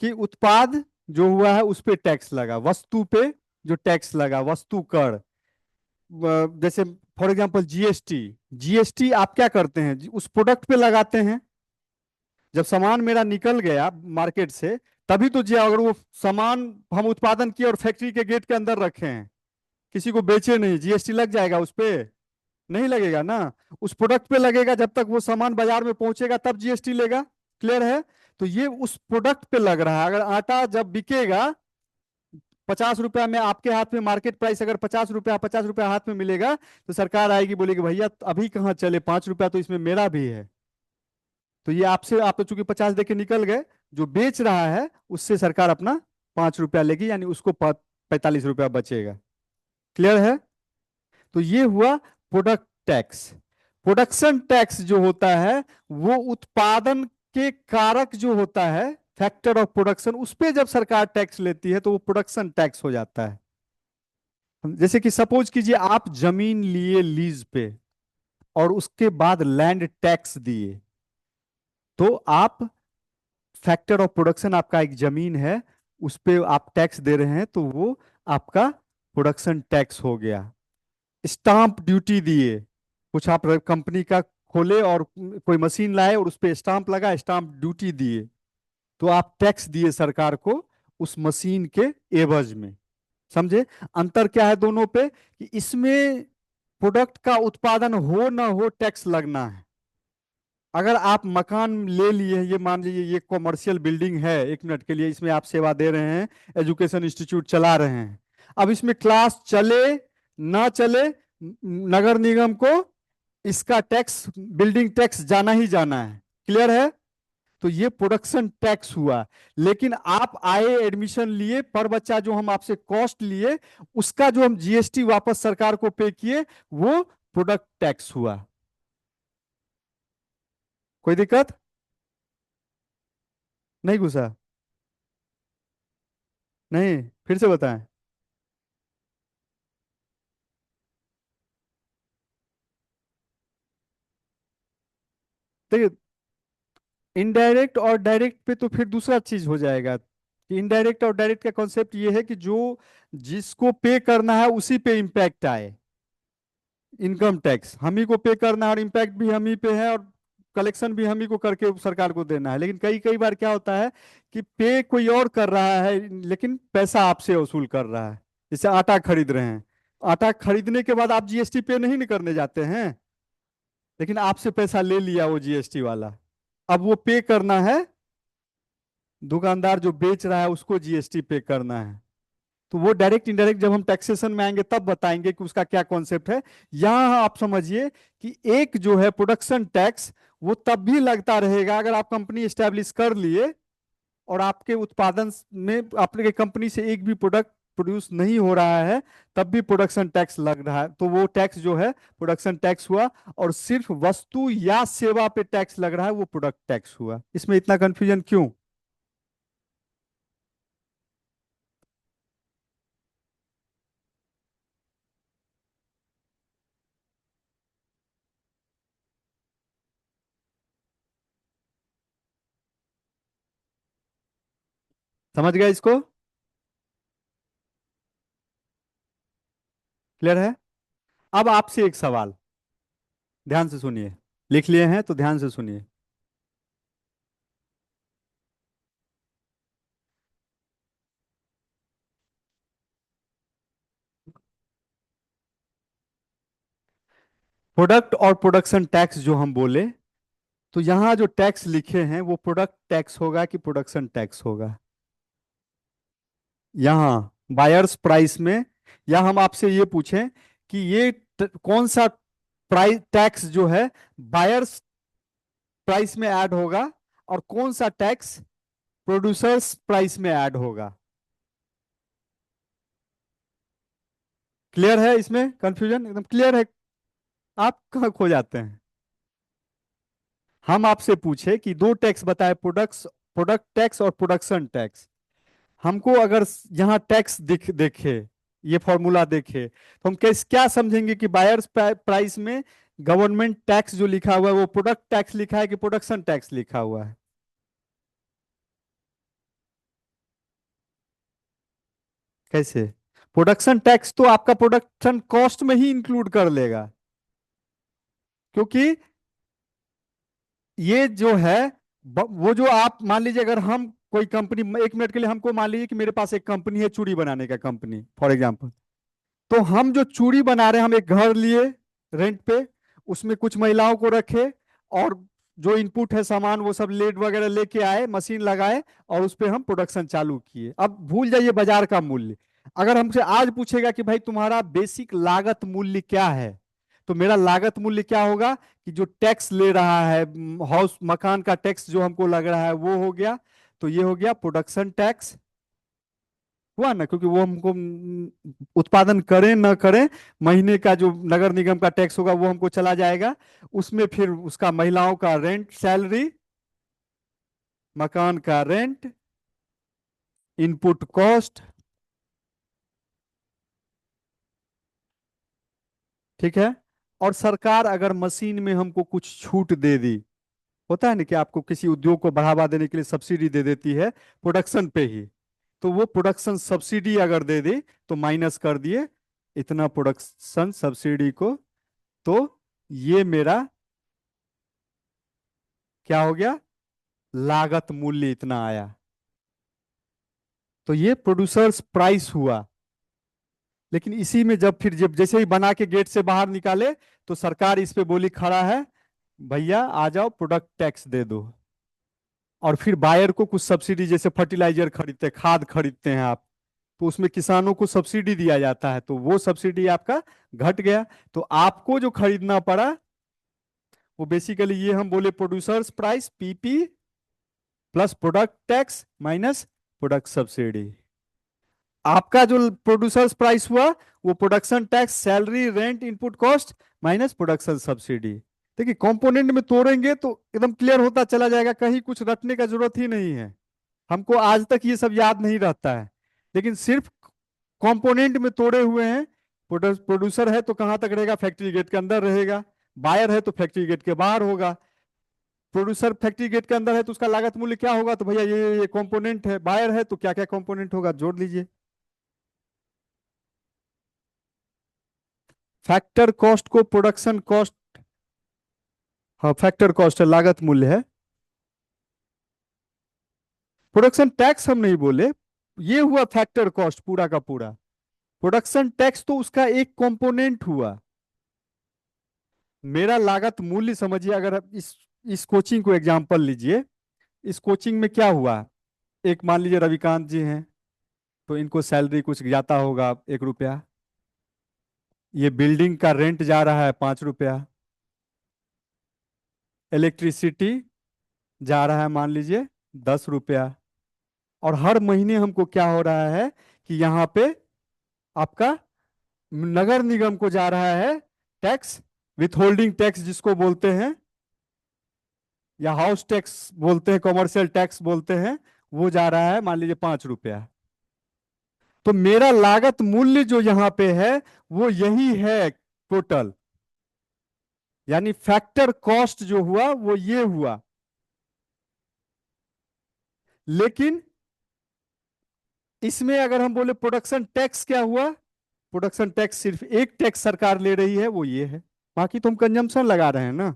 कि उत्पाद जो हुआ है उस पे टैक्स लगा, वस्तु पे जो टैक्स लगा, वस्तु कर। जैसे फॉर एग्जांपल जीएसटी। जीएसटी आप क्या करते हैं उस प्रोडक्ट पे लगाते हैं। जब सामान मेरा निकल गया मार्केट से, तभी तो जी, अगर वो सामान हम उत्पादन किए और फैक्ट्री के गेट के अंदर रखे हैं, किसी को बेचे नहीं, जीएसटी लग जाएगा उस पे? नहीं लगेगा ना। उस प्रोडक्ट पे लगेगा, जब तक वो सामान बाजार में पहुंचेगा तब जीएसटी लेगा। क्लियर है? तो ये उस प्रोडक्ट पे लग रहा है। अगर आटा जब बिकेगा 50 रुपया में आपके हाथ में, मार्केट प्राइस अगर 50 रुपया, 50 रुपया हाथ में मिलेगा, तो सरकार आएगी, बोलेगी भैया अभी कहाँ चले, 5 रुपया तो इसमें मेरा भी है। तो ये आपसे, आप तो चूंकि 50 दे के निकल गए, जो बेच रहा है उससे सरकार अपना 5 रुपया लेगी, यानी उसको 45 रुपया बचेगा। क्लियर है? तो ये हुआ प्रोडक्ट टैक्स। प्रोडक्शन टैक्स जो होता है, वो उत्पादन के कारक जो होता है, फैक्टर ऑफ प्रोडक्शन, उस पे जब सरकार टैक्स लेती है तो वो प्रोडक्शन टैक्स हो जाता है। जैसे कि सपोज कीजिए आप जमीन लिए लीज पे, और उसके बाद लैंड टैक्स दिए, तो आप, फैक्टर ऑफ प्रोडक्शन आपका एक जमीन है, उस पे आप टैक्स दे रहे हैं, तो वो आपका प्रोडक्शन टैक्स हो गया। स्टाम्प ड्यूटी दिए, कुछ आप कंपनी का खोले और कोई मशीन लाए और उस पे स्टाम्प लगा, स्टाम्प ड्यूटी दिए, तो आप टैक्स दिए सरकार को उस मशीन के एवज में। समझे अंतर क्या है दोनों पे? कि इसमें प्रोडक्ट का उत्पादन हो ना हो, टैक्स लगना है। अगर आप मकान ले लिए हैं, ये मान लीजिए ये कॉमर्शियल बिल्डिंग है, 1 मिनट के लिए इसमें आप सेवा दे रहे हैं, एजुकेशन इंस्टीट्यूट चला रहे हैं, अब इसमें क्लास चले ना चले, नगर निगम को इसका टैक्स, बिल्डिंग टैक्स जाना ही जाना है। क्लियर है? तो ये प्रोडक्शन टैक्स हुआ। लेकिन आप आए, एडमिशन लिए, पर बच्चा जो हम आपसे कॉस्ट लिए, उसका जो हम जीएसटी वापस सरकार को पे किए, वो प्रोडक्ट टैक्स हुआ। कोई दिक्कत? नहीं घुसा? नहीं, फिर से बताएं। देखिए, इनडायरेक्ट और डायरेक्ट पे तो फिर दूसरा चीज हो जाएगा कि इनडायरेक्ट और डायरेक्ट का कॉन्सेप्ट ये है कि जो जिसको पे करना है उसी पे इम्पैक्ट आए। इनकम टैक्स हम ही को पे करना है और इम्पैक्ट भी हम ही पे है, और कलेक्शन भी हम ही को करके सरकार को देना है। लेकिन कई कई बार क्या होता है कि पे कोई और कर रहा है, लेकिन पैसा आपसे वसूल कर रहा है। जैसे आटा खरीद रहे हैं, आटा खरीदने के बाद आप जीएसटी पे नहीं न करने जाते हैं, लेकिन आपसे पैसा ले लिया वो जीएसटी वाला, अब वो पे करना है, दुकानदार जो बेच रहा है उसको जीएसटी पे करना है। तो वो डायरेक्ट इनडायरेक्ट जब हम टैक्सेशन में आएंगे तब बताएंगे कि उसका क्या कॉन्सेप्ट है। यहाँ आप समझिए कि एक जो है प्रोडक्शन टैक्स, वो तब भी लगता रहेगा अगर आप कंपनी स्टैब्लिश कर लिए और आपके उत्पादन में, आपके कंपनी से एक भी प्रोडक्ट प्रोड्यूस नहीं हो रहा है, तब भी प्रोडक्शन टैक्स लग रहा है, तो वो टैक्स जो है प्रोडक्शन टैक्स हुआ। और सिर्फ वस्तु या सेवा पे टैक्स लग रहा है, वो प्रोडक्ट टैक्स हुआ। इसमें इतना कंफ्यूजन क्यों? समझ गए इसको? क्लियर है? अब आपसे एक सवाल, ध्यान से सुनिए। लिख लिए हैं तो ध्यान से सुनिए। प्रोडक्ट और प्रोडक्शन टैक्स जो हम बोले, तो यहाँ जो टैक्स लिखे हैं वो प्रोडक्ट टैक्स होगा कि प्रोडक्शन टैक्स होगा? यहाँ बायर्स प्राइस में, या हम आपसे ये पूछें कि ये कौन सा प्राइस टैक्स जो है बायर्स प्राइस में ऐड होगा, और कौन सा टैक्स प्रोड्यूसर्स प्राइस में ऐड होगा? क्लियर है? इसमें कंफ्यूजन एकदम क्लियर है? आप कहाँ खो जाते हैं? हम आपसे पूछे कि दो टैक्स बताए, प्रोडक्ट टैक्स और प्रोडक्शन टैक्स। हमको अगर यहाँ टैक्स देखे, ये फॉर्मूला देखे, तो हम कैस क्या समझेंगे कि बायर्स प्राइस में गवर्नमेंट टैक्स जो लिखा हुआ है वो प्रोडक्ट टैक्स लिखा है कि प्रोडक्शन टैक्स लिखा हुआ है? कैसे? प्रोडक्शन टैक्स तो आपका प्रोडक्शन कॉस्ट में ही इंक्लूड कर लेगा, क्योंकि ये जो है वो जो आप मान लीजिए, अगर हम कोई कंपनी, एक मिनट के लिए हमको मान लीजिए कि मेरे पास एक कंपनी है चूड़ी बनाने का कंपनी फॉर एग्जांपल। तो हम जो चूड़ी बना रहे हैं, हम एक घर लिए रेंट पे, उसमें कुछ महिलाओं को रखे, और जो इनपुट है सामान वो सब लेड वगैरह लेके आए, मशीन लगाए, और उस पे हम प्रोडक्शन चालू किए। अब भूल जाइए बाजार का मूल्य। अगर हमसे आज पूछेगा कि भाई तुम्हारा बेसिक लागत मूल्य क्या है, तो मेरा लागत मूल्य क्या होगा कि जो टैक्स ले रहा है, हाउस मकान का टैक्स जो हमको लग रहा है वो हो गया। तो ये हो गया प्रोडक्शन टैक्स, हुआ ना, क्योंकि वो हमको उत्पादन करें न करें, महीने का जो नगर निगम का टैक्स होगा वो हमको चला जाएगा। उसमें फिर उसका महिलाओं का रेंट सैलरी, मकान का रेंट, इनपुट कॉस्ट, ठीक है। और सरकार अगर मशीन में हमको कुछ छूट दे दी, होता है ना कि आपको किसी उद्योग को बढ़ावा देने के लिए सब्सिडी दे देती है प्रोडक्शन पे ही, तो वो प्रोडक्शन सब्सिडी अगर दे दी, तो माइनस कर दिए इतना प्रोडक्शन सब्सिडी को, तो ये मेरा क्या हो गया, लागत मूल्य इतना आया। तो ये प्रोड्यूसर्स प्राइस हुआ। लेकिन इसी में जब फिर जब जैसे ही बना के गेट से बाहर निकाले, तो सरकार इस पे बोली खड़ा है, भैया आ जाओ प्रोडक्ट टैक्स दे दो। और फिर बायर को कुछ सब्सिडी, जैसे फर्टिलाइजर खरीदते, खाद खरीदते हैं आप, तो उसमें किसानों को सब्सिडी दिया जाता है, तो वो सब्सिडी आपका घट गया। तो आपको जो खरीदना पड़ा वो बेसिकली ये हम बोले producers price PP plus product tax minus product subsidy. आपका जो प्रोड्यूसर्स प्राइस हुआ वो production tax, salary, rent, input cost minus production subsidy. देखिए कंपोनेंट में तोड़ेंगे तो एकदम क्लियर होता चला जाएगा, कहीं कुछ रटने का जरूरत ही नहीं है। हमको आज तक ये सब याद नहीं रहता है, लेकिन सिर्फ कंपोनेंट में तोड़े हुए हैं। प्रोड्यूसर है तो कहाँ तक रहेगा, फैक्ट्री गेट के अंदर रहेगा। बायर है तो फैक्ट्री गेट के बाहर होगा। प्रोड्यूसर फैक्ट्री गेट के अंदर है तो उसका लागत मूल्य क्या होगा, तो भैया ये कंपोनेंट है। बायर है तो क्या क्या कंपोनेंट होगा, जोड़ लीजिए। फैक्टर कॉस्ट को प्रोडक्शन कॉस्ट, हाँ फैक्टर कॉस्ट है, लागत मूल्य है। प्रोडक्शन टैक्स हम नहीं बोले, ये हुआ फैक्टर कॉस्ट पूरा का पूरा। प्रोडक्शन टैक्स तो उसका एक कंपोनेंट हुआ। मेरा लागत मूल्य समझिए, अगर आप इस कोचिंग को एग्जांपल लीजिए। इस कोचिंग में क्या हुआ, एक मान लीजिए रविकांत जी हैं, तो इनको सैलरी कुछ जाता होगा 1 रुपया। ये बिल्डिंग का रेंट जा रहा है 5 रुपया। इलेक्ट्रिसिटी जा रहा है मान लीजिए 10 रुपया। और हर महीने हमको क्या हो रहा है कि यहाँ पे आपका नगर निगम को जा रहा है टैक्स, विथहोल्डिंग टैक्स जिसको बोलते हैं, या हाउस टैक्स बोलते हैं, कॉमर्शियल टैक्स बोलते हैं, वो जा रहा है मान लीजिए 5 रुपया। तो मेरा लागत मूल्य जो यहाँ पे है वो यही है टोटल, यानी फैक्टर कॉस्ट जो हुआ वो ये हुआ। लेकिन इसमें अगर हम बोले प्रोडक्शन टैक्स क्या हुआ, प्रोडक्शन टैक्स सिर्फ एक टैक्स सरकार ले रही है, वो ये है। बाकी तो हम कंजम्पशन लगा रहे हैं ना,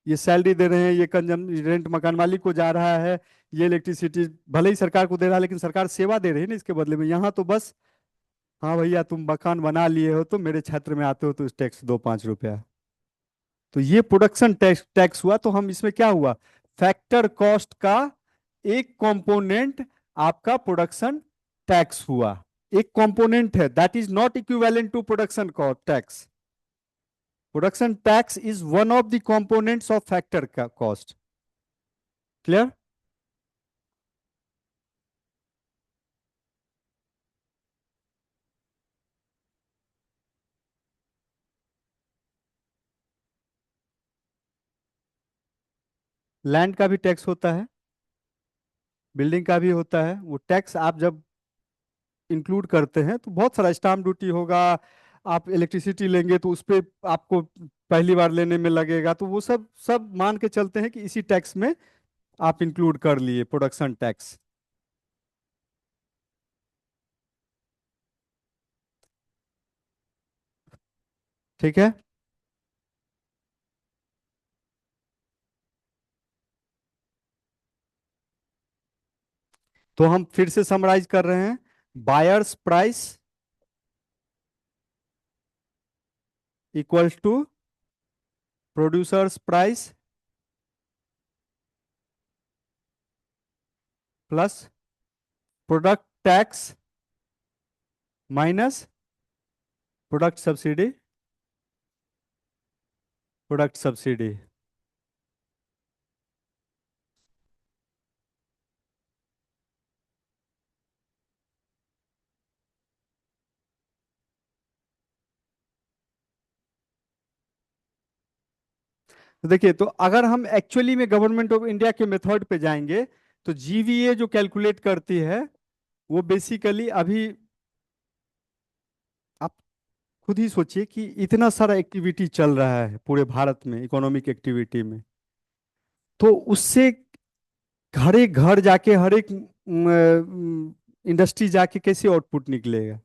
ये सैलरी दे रहे हैं, ये कंजम रेंट मकान मालिक को जा रहा है, ये इलेक्ट्रिसिटी भले ही सरकार को दे रहा है, लेकिन सरकार सेवा दे रही है ना इसके बदले में। यहाँ तो बस, हाँ भैया तुम मकान बना लिए हो तो मेरे क्षेत्र में आते हो तो टैक्स दो 5 रुपया। तो ये प्रोडक्शन टैक्स टैक्स हुआ। तो हम इसमें क्या हुआ, फैक्टर कॉस्ट का एक कंपोनेंट आपका प्रोडक्शन टैक्स हुआ। एक कंपोनेंट है, that is not equivalent to production tax. Production tax is one of the components of factor का कॉस्ट। क्लियर? लैंड का भी टैक्स होता है, बिल्डिंग का भी होता है। वो टैक्स आप जब इंक्लूड करते हैं तो बहुत सारा स्टाम्प ड्यूटी होगा। आप इलेक्ट्रिसिटी लेंगे तो उस पे आपको पहली बार लेने में लगेगा, तो वो सब सब मान के चलते हैं कि इसी टैक्स में आप इंक्लूड कर लिए प्रोडक्शन टैक्स। ठीक है। तो हम फिर से समराइज कर रहे हैं। Buyers price equals to producers price plus product tax minus product subsidy, product subsidy. तो देखिए, तो अगर हम एक्चुअली में गवर्नमेंट ऑफ इंडिया के मेथड पे जाएंगे तो जीवीए जो कैलकुलेट करती है वो बेसिकली अभी आप खुद ही सोचिए कि इतना सारा एक्टिविटी चल रहा है पूरे भारत में, इकोनॉमिक एक्टिविटी में। तो उससे हर एक घर जाके, हर एक इंडस्ट्री जाके कैसे आउटपुट निकलेगा?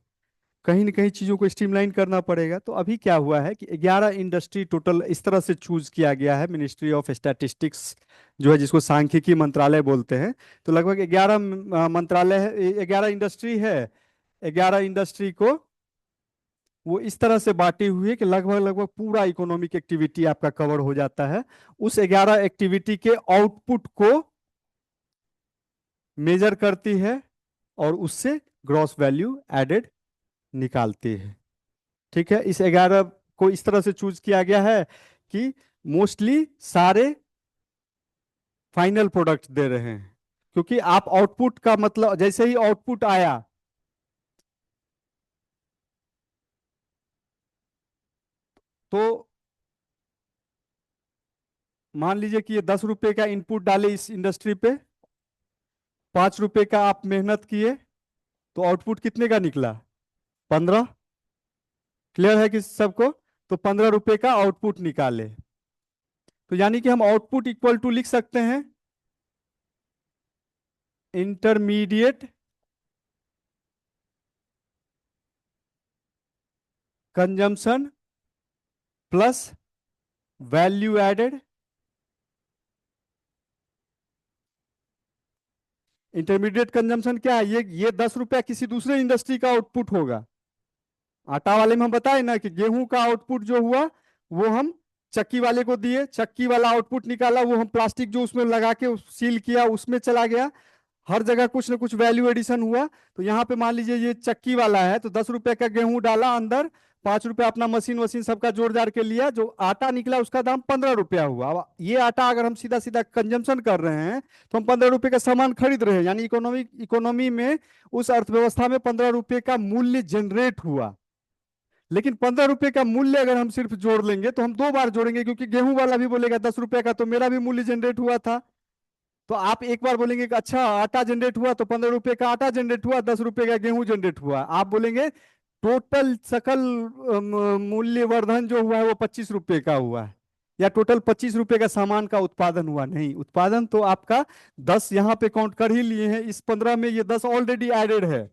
कहीं ना कहीं चीज़ों को स्ट्रीमलाइन करना पड़ेगा। तो अभी क्या हुआ है कि 11 इंडस्ट्री टोटल इस तरह से चूज किया गया है, मिनिस्ट्री ऑफ स्टैटिस्टिक्स जो है, जिसको सांख्यिकी मंत्रालय बोलते हैं। तो लगभग 11 मंत्रालय है, 11 इंडस्ट्री है। 11 इंडस्ट्री को वो इस तरह से बांटी हुई है कि लगभग लगभग पूरा इकोनॉमिक एक्टिविटी आपका कवर हो जाता है। उस 11 एक्टिविटी के आउटपुट को मेजर करती है और उससे ग्रॉस वैल्यू एडेड निकालती है। ठीक है। इस 11 को इस तरह से चूज किया गया है कि मोस्टली सारे फाइनल प्रोडक्ट दे रहे हैं, क्योंकि आप आउटपुट का मतलब जैसे ही आउटपुट आया तो मान लीजिए कि ये 10 रुपए का इनपुट डाले इस इंडस्ट्री पे, 5 रुपए का आप मेहनत किए, तो आउटपुट कितने का निकला? 15। क्लियर है कि सबको? तो 15 रुपए का आउटपुट निकाले। तो यानी कि हम आउटपुट इक्वल टू लिख सकते हैं intermediate consumption plus value added. Intermediate consumption क्या है? ये 10 रुपया किसी दूसरे इंडस्ट्री का आउटपुट होगा। आटा वाले में हम बताए ना कि गेहूं का आउटपुट जो हुआ वो हम चक्की वाले को दिए, चक्की वाला आउटपुट निकाला, वो हम प्लास्टिक जो उसमें लगा के सील किया उसमें चला गया। हर जगह कुछ ना कुछ वैल्यू एडिशन हुआ। तो यहाँ पे मान लीजिए ये चक्की वाला है, तो 10 रुपए का गेहूं डाला अंदर, 5 रुपया अपना मशीन वशीन सबका जोड़ जाड़ के लिया, जो आटा निकला उसका दाम 15 रुपया हुआ। अब ये आटा अगर हम सीधा सीधा कंजम्पशन कर रहे हैं तो हम 15 रुपए का सामान खरीद रहे हैं, यानी इकोनॉमी में उस अर्थव्यवस्था में 15 रुपए का मूल्य जनरेट हुआ। लेकिन 15 रुपए का मूल्य अगर हम सिर्फ जोड़ लेंगे तो हम 2 बार जोड़ेंगे, क्योंकि गेहूं वाला भी बोलेगा 10 रुपए का, तो मेरा भी मूल्य जनरेट हुआ था। तो आप एक बार बोलेंगे कि अच्छा आटा जनरेट हुआ, तो 15 रुपए का आटा जनरेट हुआ, 10 रुपए का गेहूं जनरेट हुआ। आप बोलेंगे टोटल सकल मूल्य वर्धन जो हुआ है वो 25 रुपए का हुआ है, या टोटल 25 रुपए का सामान का उत्पादन हुआ। नहीं, उत्पादन तो आपका 10 यहाँ पे काउंट कर ही लिए हैं, इस 15 में ये 10 ऑलरेडी एडेड है।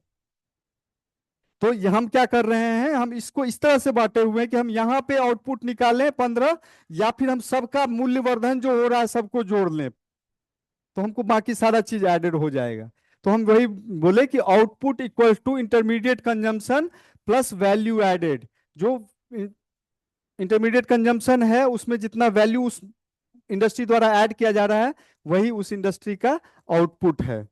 तो ये हम क्या कर रहे हैं, हम इसको इस तरह से बांटे हुए हैं कि हम यहाँ पे आउटपुट निकालें 15, या फिर हम सबका मूल्यवर्धन जो हो रहा है सबको जोड़ लें, तो हमको बाकी सारा चीज एडेड हो जाएगा। तो हम वही बोले कि output equals to intermediate consumption plus value added. जो इंटरमीडिएट कंजम्पशन है, उसमें जितना वैल्यू उस इंडस्ट्री द्वारा ऐड किया जा रहा है वही उस इंडस्ट्री का आउटपुट है।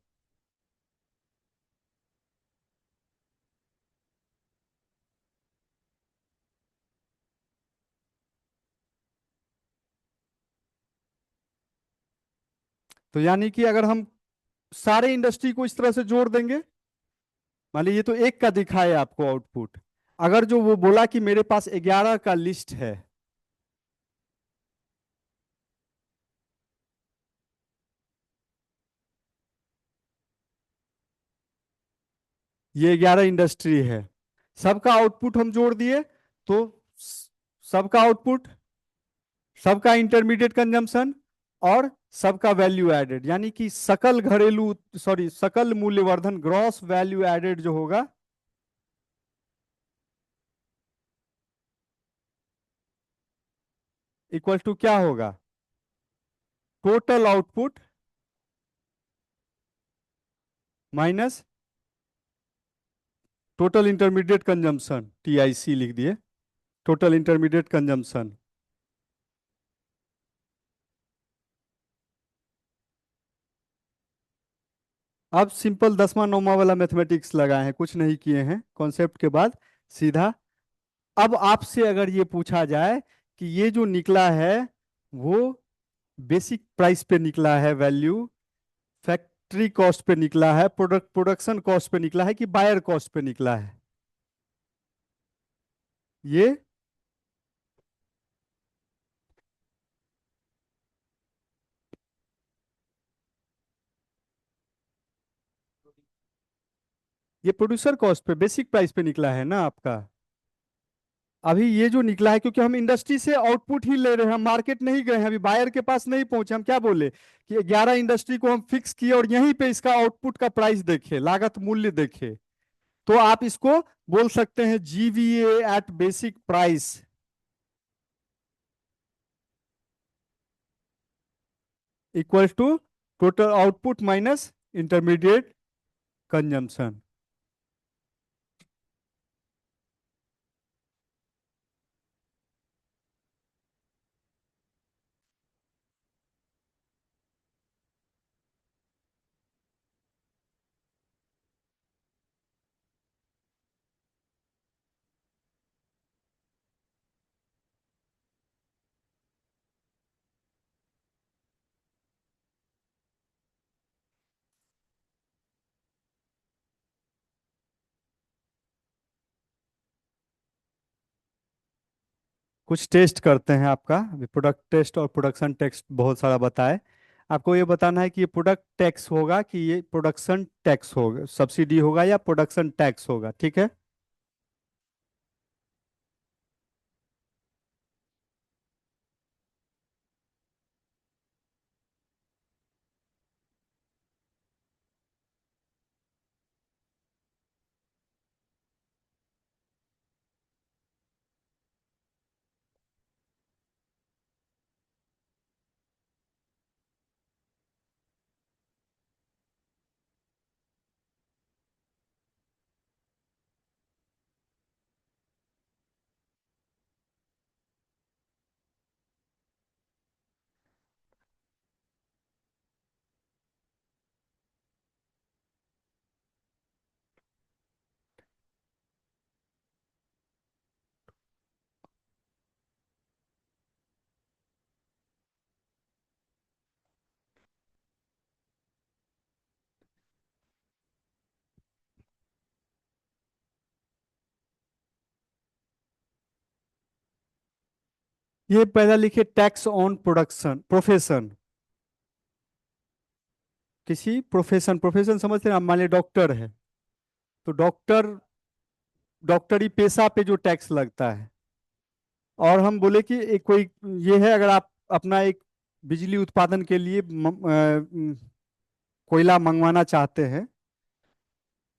तो यानी कि अगर हम सारे इंडस्ट्री को इस तरह से जोड़ देंगे, मान लीजिए तो एक का दिखाए आपको आउटपुट, अगर जो वो बोला कि मेरे पास 11 का लिस्ट है, ये 11 इंडस्ट्री है, सबका आउटपुट हम जोड़ दिए, तो सबका आउटपुट, सबका इंटरमीडिएट कंजम्पशन और सबका वैल्यू एडेड, यानी कि सकल घरेलू, सॉरी, सकल मूल्यवर्धन, ग्रॉस वैल्यू एडेड जो होगा, इक्वल टू क्या होगा, total output minus total intermediate consumption, TIC लिख दिए, टोटल इंटरमीडिएट कंजम्पशन। अब सिंपल दसवां नौवां वाला मैथमेटिक्स लगाए हैं, कुछ नहीं किए हैं कॉन्सेप्ट के बाद सीधा। अब आपसे अगर ये पूछा जाए कि ये जो निकला है वो बेसिक प्राइस पे निकला है वैल्यू, फैक्ट्री कॉस्ट पे निकला है, प्रोडक्शन कॉस्ट पे निकला है, कि बायर कॉस्ट पे निकला है, ये ये प्रोड्यूसर कॉस्ट पे, बेसिक प्राइस पे निकला है ना आपका। अभी ये जो निकला है, क्योंकि हम इंडस्ट्री से आउटपुट ही ले रहे हैं, हम मार्केट नहीं गए हैं, अभी बायर के पास नहीं पहुंचे, हम क्या बोले कि 11 इंडस्ट्री को हम फिक्स किए और यहीं पे इसका आउटपुट का प्राइस देखे, लागत मूल्य देखे, तो आप इसको बोल सकते हैं GVA at basic price equal to total output minus intermediate consumption. कुछ टेस्ट करते हैं आपका, अभी प्रोडक्ट टेस्ट और प्रोडक्शन टेस्ट बहुत सारा बताए, आपको ये बताना है कि ये प्रोडक्ट टैक्स होगा कि ये प्रोडक्शन टैक्स होगा, सब्सिडी होगा या प्रोडक्शन टैक्स होगा, ठीक है। ये पहला लिखिए, टैक्स ऑन प्रोडक्शन प्रोफेशन, किसी प्रोफेशन, प्रोफेशन समझते हैं आप, मान लीजिए डॉक्टर है, तो डॉक्टर, डॉक्टरी पेशा पे जो टैक्स लगता है, और हम बोले कि एक कोई, ये है अगर आप अपना एक बिजली उत्पादन के लिए कोयला मंगवाना चाहते हैं,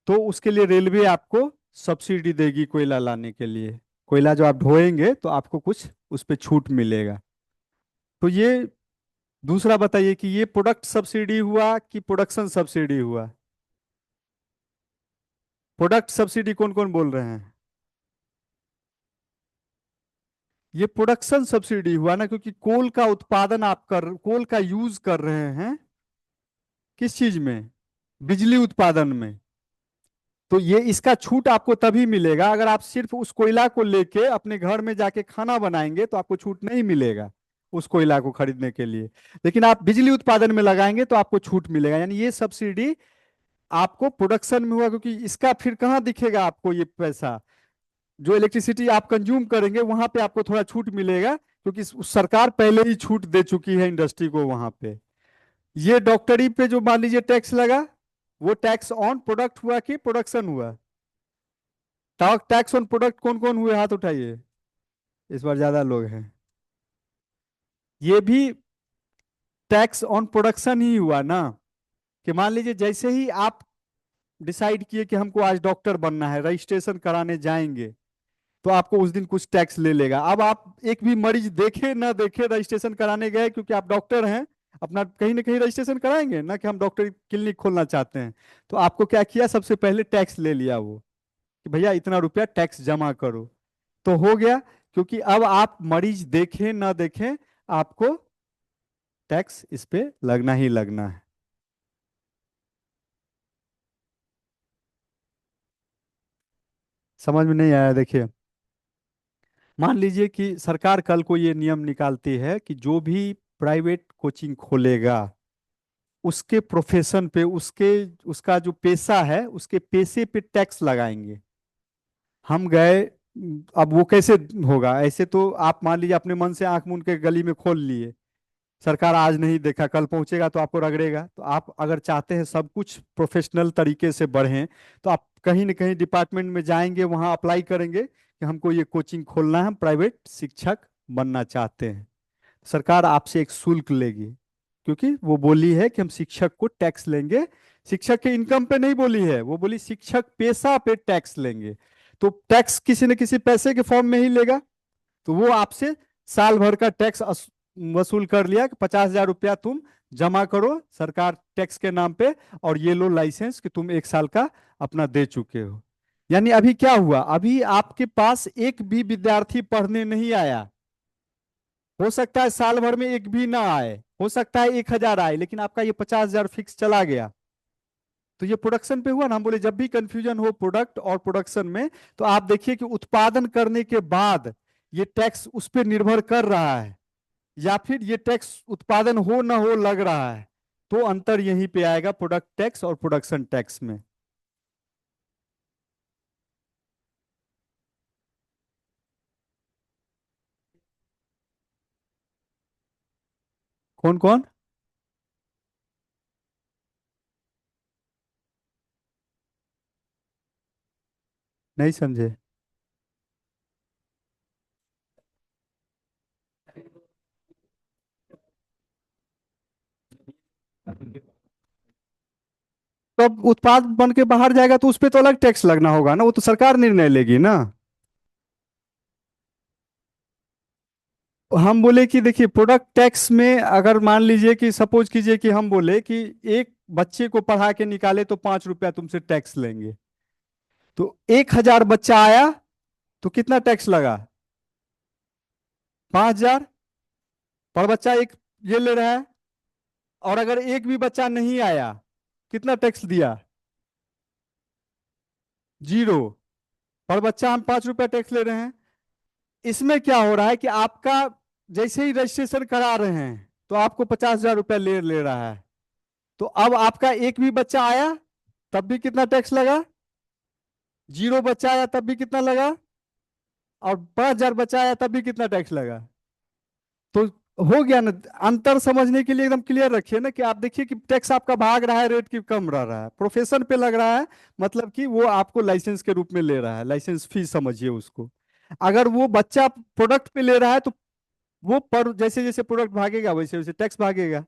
तो उसके लिए रेलवे आपको सब्सिडी देगी कोयला लाने के लिए, कोयला जो आप ढोएंगे तो आपको कुछ उस पे छूट मिलेगा। तो ये दूसरा बताइए कि ये प्रोडक्ट सब्सिडी हुआ कि प्रोडक्शन सब्सिडी हुआ, प्रोडक्ट सब्सिडी कौन कौन बोल रहे हैं, ये प्रोडक्शन सब्सिडी हुआ ना, क्योंकि कोल का उत्पादन आप कर, कोल का यूज कर रहे हैं किस चीज में, बिजली उत्पादन में। तो ये इसका छूट आपको तभी मिलेगा अगर आप सिर्फ उस कोयला को लेके अपने घर में जाके खाना बनाएंगे, तो आपको छूट नहीं मिलेगा उस कोयला को खरीदने के लिए। लेकिन आप बिजली उत्पादन में लगाएंगे तो आपको छूट मिलेगा। यानी ये सब्सिडी आपको प्रोडक्शन में हुआ, क्योंकि इसका फिर कहाँ दिखेगा आपको ये पैसा, जो इलेक्ट्रिसिटी आप कंज्यूम करेंगे वहां पे आपको थोड़ा छूट मिलेगा, क्योंकि सरकार पहले ही छूट दे चुकी है इंडस्ट्री को वहां पे। ये डॉक्टरी पे जो मान लीजिए टैक्स लगा, वो टैक्स ऑन प्रोडक्ट हुआ कि प्रोडक्शन हुआ। टैक्स ऑन प्रोडक्ट कौन कौन हुए, हाथ उठाइए। इस बार ज्यादा लोग हैं। ये भी टैक्स ऑन प्रोडक्शन ही हुआ ना, कि मान लीजिए जैसे ही आप डिसाइड किए कि हमको आज डॉक्टर बनना है, रजिस्ट्रेशन कराने जाएंगे, तो आपको उस दिन कुछ टैक्स ले लेगा। अब आप एक भी मरीज देखे ना देखे, रजिस्ट्रेशन कराने गए क्योंकि आप डॉक्टर हैं, अपना कहीं ना कहीं रजिस्ट्रेशन कराएंगे ना, कि हम डॉक्टर क्लिनिक खोलना चाहते हैं। तो आपको क्या किया, सबसे पहले टैक्स ले लिया वो, कि भैया इतना रुपया टैक्स जमा करो। तो हो गया, क्योंकि अब आप मरीज देखें ना देखें, आपको टैक्स इस पे लगना ही लगना है। समझ में नहीं आया, देखिए। मान लीजिए कि सरकार कल को ये नियम निकालती है कि जो भी प्राइवेट कोचिंग खोलेगा, उसके प्रोफेशन पे, उसके उसका जो पेशा है उसके पेशे पे टैक्स लगाएंगे। हम गए, अब वो कैसे होगा, ऐसे तो आप मान लीजिए अपने मन से आंख मूंद के गली में खोल लिए, सरकार आज नहीं देखा कल पहुंचेगा तो आपको रगड़ेगा। तो आप अगर चाहते हैं सब कुछ प्रोफेशनल तरीके से बढ़ें, तो आप कहीं ना कहीं डिपार्टमेंट में जाएंगे, वहां अप्लाई करेंगे कि हमको ये कोचिंग खोलना है, हम प्राइवेट शिक्षक बनना चाहते हैं। सरकार आपसे एक शुल्क लेगी, क्योंकि वो बोली है कि हम शिक्षक को टैक्स लेंगे। शिक्षक के इनकम पे नहीं बोली है, वो बोली शिक्षक पेशा पे टैक्स लेंगे। तो टैक्स किसी न किसी पैसे के फॉर्म में ही लेगा। तो वो आपसे साल भर का टैक्स वसूल कर लिया कि 50,000 रुपया तुम जमा करो सरकार टैक्स के नाम पे, और ये लो लाइसेंस कि तुम एक साल का अपना दे चुके हो। यानी अभी क्या हुआ, अभी आपके पास एक भी विद्यार्थी पढ़ने नहीं आया। हो सकता है साल भर में एक भी ना आए, हो सकता है 1,000 आए, लेकिन आपका ये 50,000 फिक्स चला गया। तो ये प्रोडक्शन पे हुआ ना। हम बोले जब भी कंफ्यूजन हो प्रोडक्ट और प्रोडक्शन में, तो आप देखिए कि उत्पादन करने के बाद ये टैक्स उस पर निर्भर कर रहा है, या फिर ये टैक्स उत्पादन हो ना हो लग रहा है। तो अंतर यहीं पे आएगा प्रोडक्ट टैक्स और प्रोडक्शन टैक्स में। कौन कौन। नहीं समझे। तो अब उत्पाद बन के बाहर जाएगा तो उस पर तो अलग टैक्स लगना होगा ना, वो तो सरकार निर्णय लेगी ना। हम बोले कि देखिए प्रोडक्ट टैक्स में अगर मान लीजिए कि सपोज कीजिए कि हम बोले कि एक बच्चे को पढ़ा के निकाले तो 5 रुपया तुमसे टैक्स लेंगे। तो 1,000 बच्चा आया तो कितना टैक्स लगा, 5,000 पर बच्चा एक, ये ले रहा है। और अगर एक भी बच्चा नहीं आया, कितना टैक्स दिया, 0। पर बच्चा हम 5 रुपया टैक्स ले रहे हैं। इसमें क्या हो रहा है कि आपका जैसे ही रजिस्ट्रेशन करा रहे हैं, तो आपको 50,000 रुपया ले ले रहा है। तो अब आपका एक भी बच्चा आया तब भी कितना टैक्स लगा, 0 बच्चा आया तब भी कितना लगा, और 5,000 बच्चा आया तब भी कितना टैक्स लगा। तो हो गया ना। अंतर समझने के लिए एकदम क्लियर रखिए ना, कि आप देखिए कि टैक्स आपका भाग रहा है, रेट की कम रह रहा है, प्रोफेशन पे लग रहा है। मतलब कि वो आपको लाइसेंस के रूप में ले रहा है, लाइसेंस फीस समझिए उसको। अगर वो बच्चा प्रोडक्ट पे ले रहा है, तो वो पर जैसे जैसे प्रोडक्ट भागेगा वैसे वैसे टैक्स भागेगा।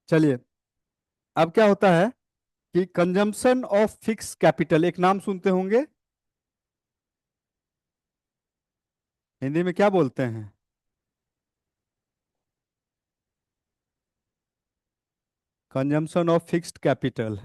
चलिए, अब क्या होता है कि कंजम्पशन ऑफ फिक्स कैपिटल, एक नाम सुनते होंगे। हिंदी में क्या बोलते हैं? Consumption of fixed capital.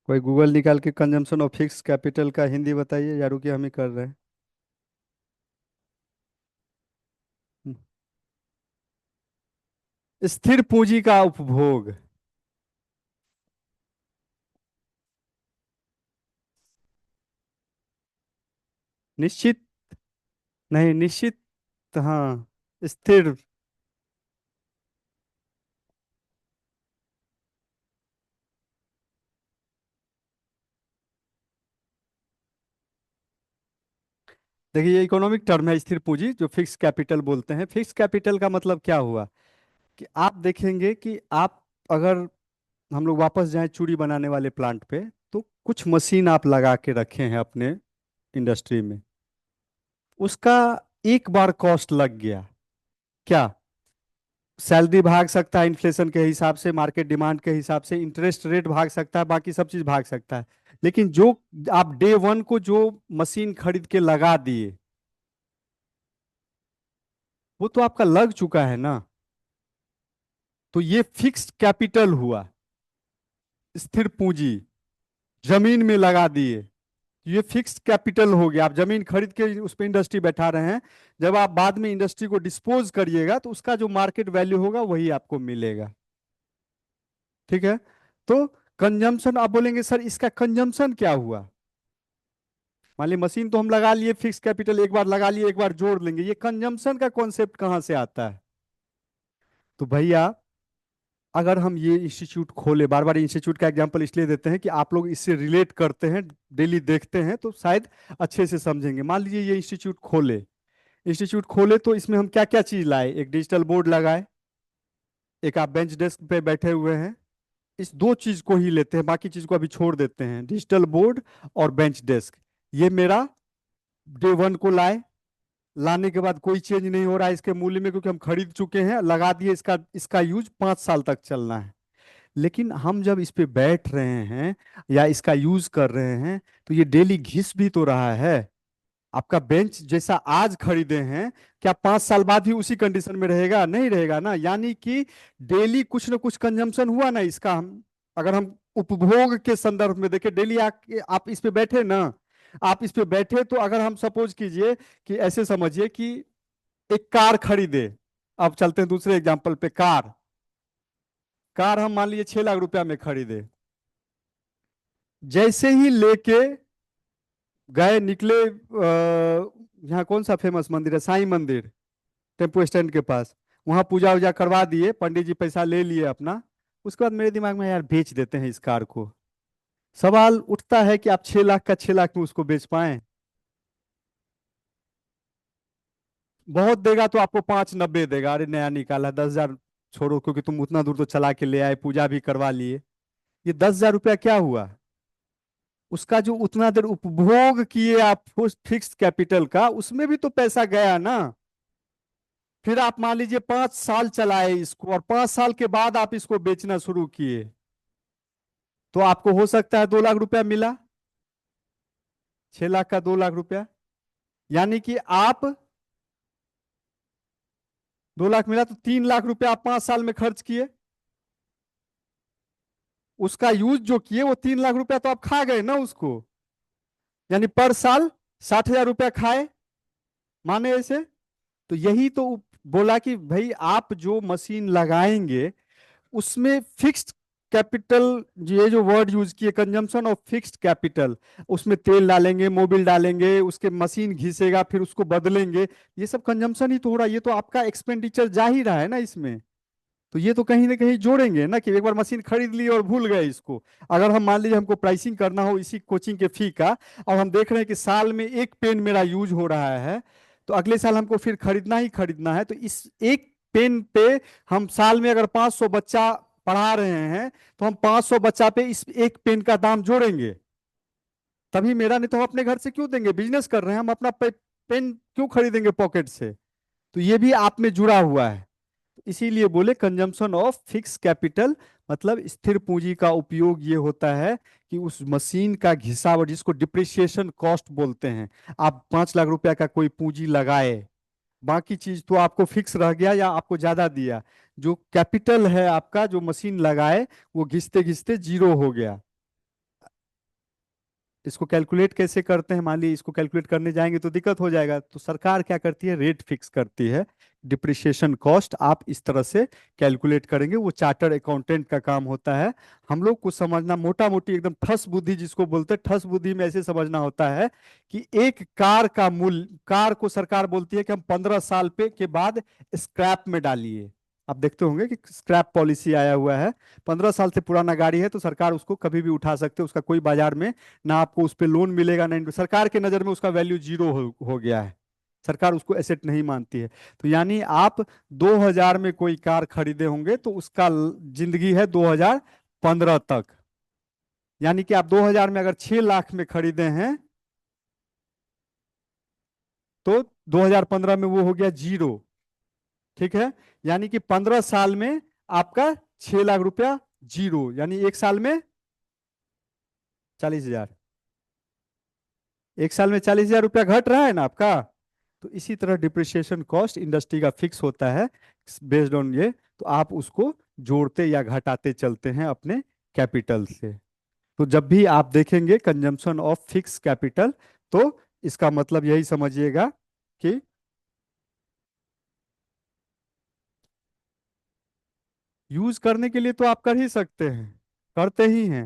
कोई गूगल निकाल के कंजम्पशन ऑफ फिक्स्ड कैपिटल का हिंदी बताइए, यारू कि हम ही कर रहे हैं। स्थिर पूंजी का उपभोग। निश्चित। नहीं, निश्चित। हाँ। स्थिर। देखिए, ये इकोनॉमिक टर्म है स्थिर पूंजी, जो फिक्स कैपिटल बोलते हैं। फिक्स कैपिटल का मतलब क्या हुआ कि आप देखेंगे कि आप, अगर हम लोग वापस जाएं चूड़ी बनाने वाले प्लांट पे, तो कुछ मशीन आप लगा के रखे हैं अपने इंडस्ट्री में। उसका एक बार कॉस्ट लग गया, क्या? सैलरी भाग सकता है इन्फ्लेशन के हिसाब से, मार्केट डिमांड के हिसाब से, इंटरेस्ट रेट भाग सकता है, बाकी सब चीज भाग सकता है। लेकिन जो आप डे वन को जो मशीन खरीद के लगा दिए, वो तो आपका लग चुका है ना। तो ये फिक्स्ड कैपिटल हुआ, स्थिर पूंजी। जमीन में लगा दिए, ये फिक्स्ड कैपिटल हो गया। आप जमीन खरीद के उस पर इंडस्ट्री बैठा रहे हैं। जब आप बाद में इंडस्ट्री को डिस्पोज करिएगा, तो उसका जो मार्केट वैल्यू होगा वही आपको मिलेगा। ठीक है। तो कंजम्पशन, आप बोलेंगे सर इसका कंजम्पशन क्या हुआ? मान ली मशीन तो हम लगा लिए, फिक्स कैपिटल एक बार लगा लिए, एक बार जोड़ लेंगे, ये कंजम्पशन का कॉन्सेप्ट कहाँ से आता है? तो भैया, अगर हम ये इंस्टीट्यूट खोले, बार बार इंस्टीट्यूट का एग्जांपल इसलिए देते हैं कि आप लोग इससे रिलेट करते हैं, डेली देखते हैं, तो शायद अच्छे से समझेंगे। मान लीजिए ये इंस्टीट्यूट खोले तो इसमें हम क्या क्या चीज लाए? एक डिजिटल बोर्ड लगाए, एक आप बेंच डेस्क पे बैठे हुए हैं। इस दो चीज को ही लेते हैं, बाकी चीज को अभी छोड़ देते हैं। डिजिटल बोर्ड और बेंच डेस्क, ये मेरा डे वन को लाए। लाने के बाद कोई चेंज नहीं हो रहा है इसके मूल्य में, क्योंकि हम खरीद चुके हैं, लगा दिए। इसका इसका यूज 5 साल तक चलना है। लेकिन हम जब इस पे बैठ रहे हैं या इसका यूज कर रहे हैं, तो ये डेली घिस भी तो रहा है। आपका बेंच जैसा आज खरीदे हैं, क्या 5 साल बाद भी उसी कंडीशन में रहेगा? नहीं रहेगा ना। यानी कि डेली कुछ ना कुछ कंजम्पशन हुआ ना इसका। हम, अगर हम उपभोग के संदर्भ में देखें, डेली आप इस पे बैठे ना, आप इस पे बैठे, तो अगर हम सपोज कीजिए कि ऐसे समझिए कि एक कार खरीदे। अब चलते हैं दूसरे एग्जांपल पे। कार कार हम मान लीजिए 6 लाख रुपया में खरीदे। जैसे ही लेके गए, निकले, यहाँ कौन सा फेमस मंदिर है, साईं मंदिर, टेम्पो स्टैंड के पास, वहां पूजा वूजा करवा दिए, पंडित जी पैसा ले लिए अपना। उसके बाद मेरे दिमाग में, यार बेच देते हैं इस कार को। सवाल उठता है कि आप 6 लाख का 6 लाख में उसको बेच पाए? बहुत देगा तो आपको 590 देगा, अरे नया निकाला 10,000। छोड़ो, क्योंकि तुम उतना दूर तो चला के ले आए, पूजा भी करवा लिए। ये 10,000 रुपया क्या हुआ? उसका जो उतना देर उपभोग किए आप फिक्स कैपिटल का, उसमें भी तो पैसा गया ना। फिर आप मान लीजिए 5 साल चलाए इसको, और 5 साल के बाद आप इसको बेचना शुरू किए, तो आपको हो सकता है 2 लाख रुपया मिला। 6 लाख का 2 लाख रुपया, यानी कि आप 2 लाख मिला, तो 3 लाख रुपया आप 5 साल में खर्च किए। उसका यूज जो किए, वो 3 लाख रुपया तो आप खा गए ना उसको। यानी पर साल 60,000 रुपया खाए, माने ऐसे। तो यही तो बोला कि भाई आप जो मशीन लगाएंगे, उसमें फिक्स्ड कैपिटल, ये जो वर्ड यूज किए, कंजम्पशन ऑफ फिक्स्ड कैपिटल, उसमें तेल डालेंगे, मोबिल डालेंगे, उसके मशीन घिसेगा, फिर उसको बदलेंगे। ये सब कंजम्पशन ही तो हो रहा है। ये तो आपका एक्सपेंडिचर जा ही रहा है ना इसमें। तो ये तो कहीं ना कहीं जोड़ेंगे ना, कि एक बार मशीन खरीद ली और भूल गए इसको। अगर हम मान लीजिए हमको प्राइसिंग करना हो इसी कोचिंग के फी का, और हम देख रहे हैं कि साल में एक पेन मेरा यूज हो रहा है, तो अगले साल हमको फिर खरीदना ही खरीदना है। तो इस एक पेन पे हम साल में अगर 500 बच्चा पढ़ा रहे हैं, तो हम 500 बच्चा पे इस एक पेन का दाम जोड़ेंगे, तभी मेरा। नहीं तो हम अपने घर से क्यों देंगे, बिजनेस कर रहे हैं हम, अपना पेन क्यों खरीदेंगे पॉकेट से। तो ये भी आप में जुड़ा हुआ है। इसीलिए बोले कंजम्पशन ऑफ फिक्स कैपिटल, मतलब स्थिर पूंजी का उपयोग ये होता है कि उस मशीन का घिसावट, जिसको डिप्रिसिएशन कॉस्ट बोलते हैं। आप 5 लाख रुपया का कोई पूंजी लगाए, बाकी चीज तो आपको फिक्स रह गया या आपको ज्यादा दिया, जो कैपिटल है आपका, जो मशीन लगाए, वो घिसते घिसते जीरो हो गया। इसको कैलकुलेट कैसे करते हैं, मान लीजिए इसको कैलकुलेट करने जाएंगे तो दिक्कत हो जाएगा, तो सरकार क्या करती है, रेट फिक्स करती है। डिप्रिसिएशन कॉस्ट आप इस तरह से कैलकुलेट करेंगे, वो चार्टर अकाउंटेंट का काम होता है। हम लोग को समझना मोटा मोटी एकदम ठस बुद्धि जिसको बोलते हैं, ठस बुद्धि में ऐसे समझना होता है कि एक कार का मूल्य, कार को सरकार बोलती है कि हम 15 साल पे के बाद स्क्रैप में डालिए। आप देखते होंगे कि स्क्रैप पॉलिसी आया हुआ है। 15 साल से पुराना गाड़ी है तो सरकार उसको कभी भी उठा सकते, उसका कोई बाजार में ना आपको उस पर लोन मिलेगा, ना सरकार के नज़र में उसका वैल्यू जीरो हो गया है। सरकार उसको एसेट नहीं मानती है। तो यानी आप 2000 में कोई कार खरीदे होंगे तो उसका जिंदगी है 2015 तक। यानी कि आप 2000 में अगर 6 लाख में खरीदे हैं, तो 2015 में वो हो गया जीरो। ठीक है। यानी कि 15 साल में आपका 6 लाख रुपया जीरो, यानी एक साल में 40 हजार। एक साल में 40 हजार रुपया घट रहा है ना आपका। तो इसी तरह डिप्रिसिएशन कॉस्ट इंडस्ट्री का फिक्स होता है बेस्ड ऑन ये। तो आप उसको जोड़ते या घटाते चलते हैं अपने कैपिटल से। तो जब भी आप देखेंगे कंजम्पशन ऑफ फिक्स कैपिटल, तो इसका मतलब यही समझिएगा कि यूज करने के लिए तो आप कर ही सकते हैं, करते ही हैं।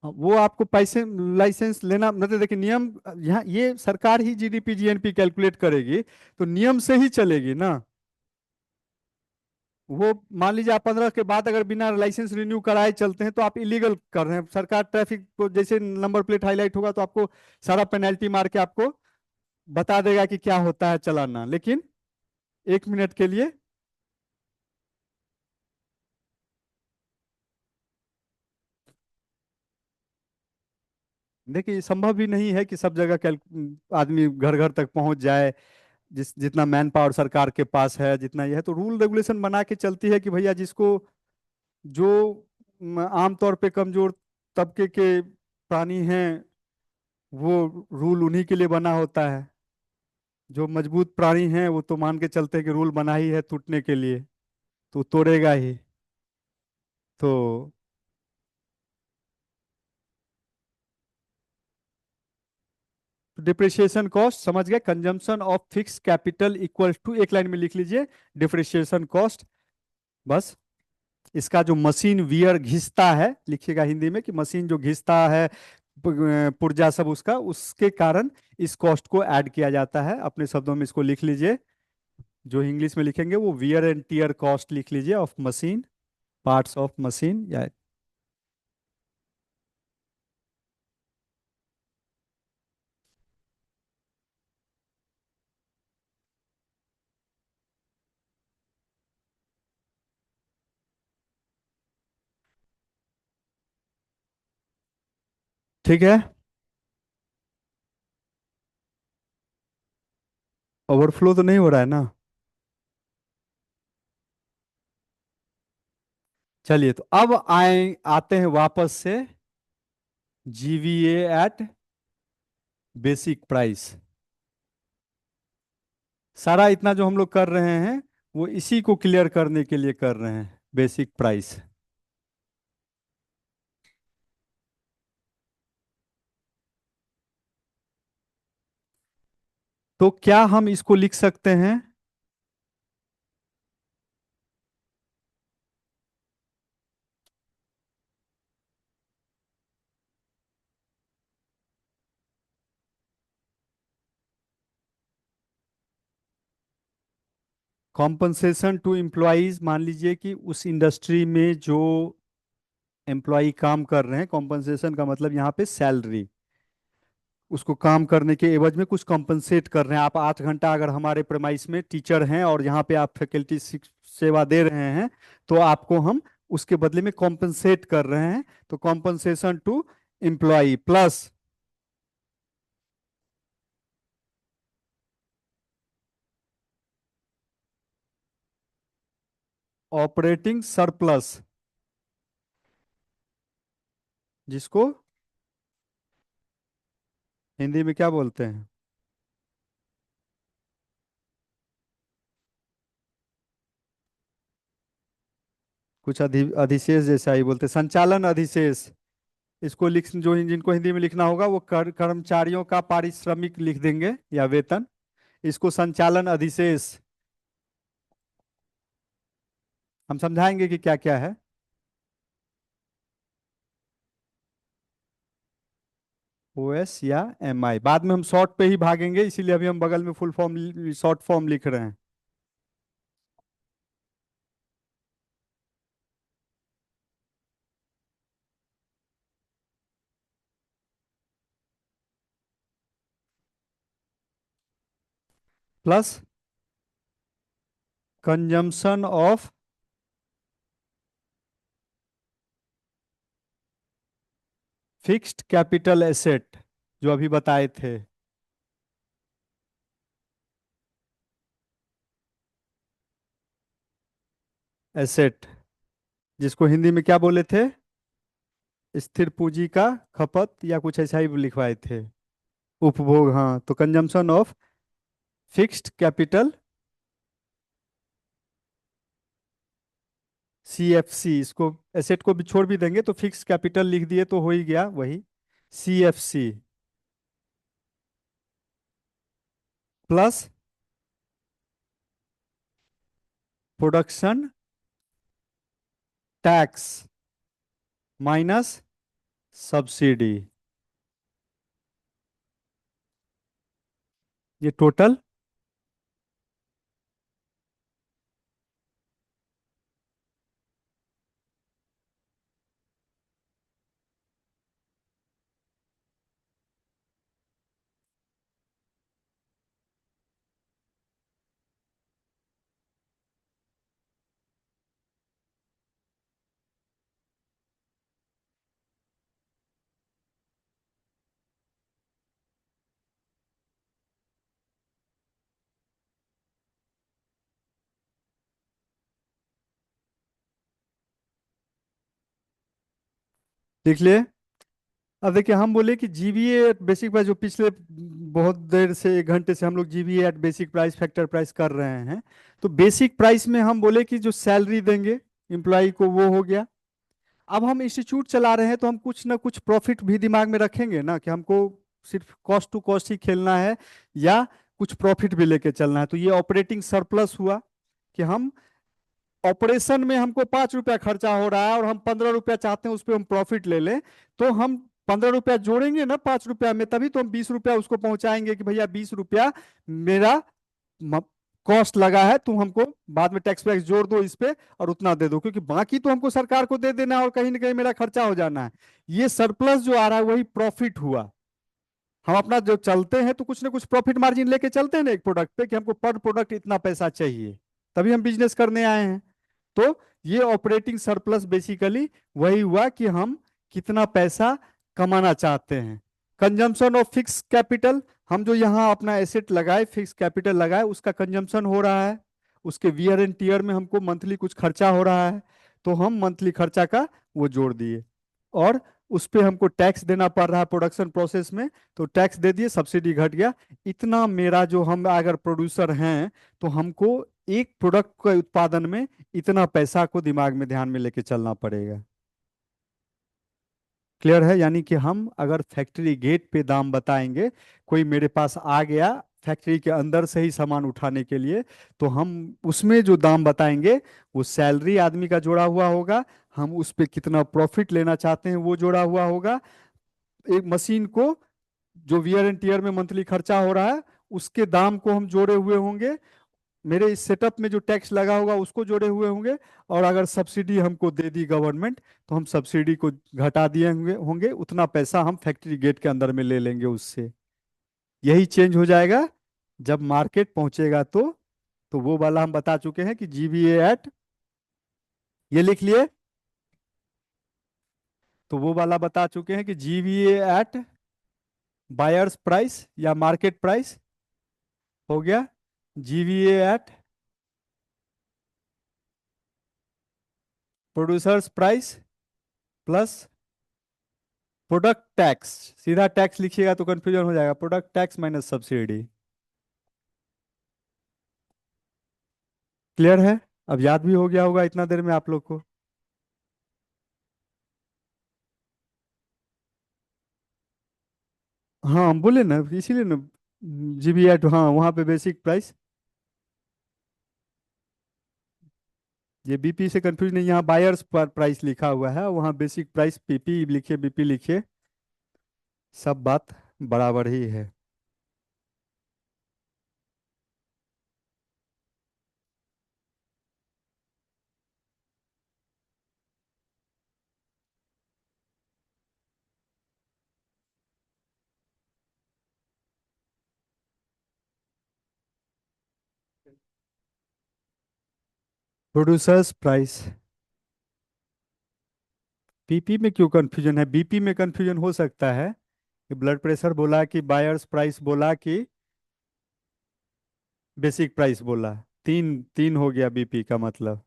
हाँ, वो आपको पैसे लाइसेंस लेना, मतलब देखिए नियम, यहाँ ये सरकार ही जीडीपी जीएनपी कैलकुलेट करेगी, तो नियम से ही चलेगी ना। वो मान लीजिए आप 15 के बाद अगर बिना लाइसेंस रिन्यू कराए चलते हैं तो आप इलीगल कर रहे हैं। सरकार ट्रैफिक को जैसे नंबर प्लेट हाईलाइट होगा तो आपको सारा पेनल्टी मार के आपको बता देगा कि क्या होता है चलाना, लेकिन 1 मिनट के लिए। देखिए, ये संभव भी नहीं है कि सब जगह कैल आदमी घर घर तक पहुंच जाए। जितना मैन पावर सरकार के पास है, जितना यह है, तो रूल रेगुलेशन बना के चलती है कि भैया जिसको, जो आमतौर पे कमजोर तबके के प्राणी हैं, वो रूल उन्हीं के लिए बना होता है। जो मजबूत प्राणी हैं वो तो मान के चलते हैं कि रूल बना ही है टूटने के लिए, तो तोड़ेगा ही। तो डिप्रिसिएशन कॉस्ट समझ गए, consumption of fix capital equal to, एक लाइन में लिख लीजिए, डिप्रिसिएशन कॉस्ट। बस। इसका जो मशीन वियर घिसता है, लिखिएगा हिंदी में कि मशीन जो घिसता है, पुर्जा सब उसका, उसके कारण इस कॉस्ट को ऐड किया जाता है। अपने शब्दों में इसको लिख लीजिए, जो इंग्लिश में लिखेंगे वो वियर एंड टीयर कॉस्ट लिख लीजिए of machine, parts of machine या। ठीक है। ओवरफ्लो तो नहीं हो रहा है ना। चलिए, तो अब आते हैं वापस से जीवीए एट बेसिक प्राइस। सारा इतना जो हम लोग कर रहे हैं, वो इसी को क्लियर करने के लिए कर रहे हैं, बेसिक प्राइस। तो क्या हम इसको लिख सकते हैं, कॉम्पनसेशन टू एम्प्लॉयज। मान लीजिए कि उस इंडस्ट्री में जो एम्प्लॉय काम कर रहे हैं, कॉम्पनसेशन का मतलब यहाँ पे सैलरी, उसको काम करने के एवज में कुछ कंपनसेट कर रहे हैं। आप 8 घंटा अगर हमारे प्रेमाइस में टीचर हैं और यहाँ पे आप फैकल्टी सेवा दे रहे हैं, तो आपको हम उसके बदले में कॉम्पनसेट कर रहे हैं। तो compensation to employ plus operating surplus, जिसको हिंदी में क्या बोलते हैं? कुछ अधिशेष जैसा ही बोलते हैं, संचालन अधिशेष। इसको लिख, जो जिनको हिंदी में लिखना होगा वो कर्मचारियों का पारिश्रमिक लिख देंगे या वेतन। इसको संचालन अधिशेष हम समझाएंगे कि क्या क्या है। ओएस या एमआई बाद में हम शॉर्ट पे ही भागेंगे, इसीलिए अभी हम बगल में फुल फॉर्म शॉर्ट फॉर्म लिख रहे हैं। Plus consumption of fixed capital asset, जो अभी बताए थे। एसेट, जिसको हिंदी में क्या बोले थे? स्थिर पूंजी का खपत या कुछ ऐसा ही लिखवाए थे। उपभोग, हाँ। तो consumption of fixed capital, CFC. इसको एसेट को भी छोड़ भी देंगे तो फिक्स कैपिटल लिख दिए तो हो ही गया वही, CFC. Plus production tax minus subsidy, ये टोटल। देख लिए। अब देखिए, हम बोले कि जीबीए एट बेसिक प्राइस, जो पिछले बहुत देर से 1 घंटे से हम लोग GVA at basic price factor price कर रहे हैं। तो बेसिक प्राइस में हम बोले कि जो सैलरी देंगे एम्प्लॉय को वो हो गया। अब हम इंस्टीट्यूट चला रहे हैं तो हम कुछ ना कुछ प्रॉफिट भी दिमाग में रखेंगे ना, कि हमको सिर्फ कॉस्ट टू कॉस्ट ही खेलना है या कुछ प्रॉफिट भी लेके चलना है। तो ये ऑपरेटिंग सरप्लस हुआ कि हम ऑपरेशन में हमको 5 रुपया खर्चा हो रहा है और हम 15 रुपया चाहते हैं उस पर हम प्रॉफिट ले लें। तो हम 15 रुपया जोड़ेंगे ना 5 रुपया में, तभी तो हम 20 रुपया उसको पहुंचाएंगे कि भैया 20 रुपया मेरा कॉस्ट लगा है, तुम हमको बाद में टैक्स वैक्स जोड़ दो इस पे और उतना दे दो, क्योंकि बाकी तो हमको सरकार को दे देना है और कहीं ना कहीं मेरा खर्चा हो जाना है। ये सरप्लस जो आ रहा है वही प्रॉफिट हुआ। हम अपना जो चलते हैं तो कुछ ना कुछ प्रॉफिट मार्जिन लेके चलते हैं ना एक प्रोडक्ट पे, कि हमको पर प्रोडक्ट इतना पैसा चाहिए, तभी हम बिजनेस करने आए हैं। तो ये ऑपरेटिंग सरप्लस बेसिकली वही हुआ कि हम कितना पैसा कमाना चाहते हैं। कंजम्पशन ऑफ फिक्स कैपिटल, हम जो यहाँ अपना एसेट लगाए फिक्स कैपिटल लगाए उसका कंजम्पशन हो रहा है, उसके वियर एंड टीयर में हमको मंथली कुछ खर्चा हो रहा है, तो हम मंथली खर्चा का वो जोड़ दिए। और उस पे हमको टैक्स देना पड़ रहा है प्रोडक्शन प्रोसेस में, तो टैक्स दे दिए, सब्सिडी घट गया। इतना मेरा जो, हम अगर प्रोड्यूसर हैं तो हमको एक प्रोडक्ट के उत्पादन में इतना पैसा को दिमाग में ध्यान में लेके चलना पड़ेगा। क्लियर है? यानी कि हम अगर फैक्ट्री गेट पे दाम बताएंगे, कोई मेरे पास आ गया फैक्ट्री के अंदर से ही सामान उठाने के लिए, तो हम उसमें जो दाम बताएंगे वो सैलरी आदमी का जोड़ा हुआ होगा, हम उस पे कितना प्रॉफिट लेना चाहते हैं वो जोड़ा हुआ होगा, एक मशीन को जो वियर एंड टीयर में मंथली खर्चा हो रहा है उसके दाम को हम जोड़े हुए होंगे, मेरे इस सेटअप में जो टैक्स लगा होगा उसको जोड़े हुए होंगे, और अगर सब्सिडी हमको दे दी गवर्नमेंट तो हम सब्सिडी को घटा दिए होंगे होंगे, उतना पैसा हम फैक्ट्री गेट के अंदर में ले लेंगे उससे। यही चेंज हो जाएगा जब मार्केट पहुंचेगा तो वो वाला हम बता चुके हैं कि जीवीए एट, ये लिख लिए। तो वो वाला बता चुके हैं कि जीवीए एट बायर्स प्राइस या मार्केट प्राइस हो गया, GVA eight producers price plus product tax. सीधा टैक्स लिखिएगा तो कंफ्यूजन हो जाएगा, product tax minus subsidy. Clear है? अब याद भी हो गया होगा इतना देर में आप लोग को। हाँ हम बोले ना इसीलिए ना, जीबी एट, हाँ वहाँ पे बेसिक प्राइस। ये बीपी से कंफ्यूज नहीं, यहाँ बायर्स पर प्राइस लिखा हुआ है, वहाँ बेसिक प्राइस पीपी लिखिए, बीपी लिखिए, सब बात बराबर ही है। प्रोड्यूसर्स प्राइस, पीपी में क्यों कंफ्यूजन है? बीपी में कंफ्यूजन हो सकता है कि ब्लड प्रेशर बोला कि बायर्स प्राइस बोला कि बेसिक प्राइस बोला, तीन तीन हो गया बीपी का मतलब।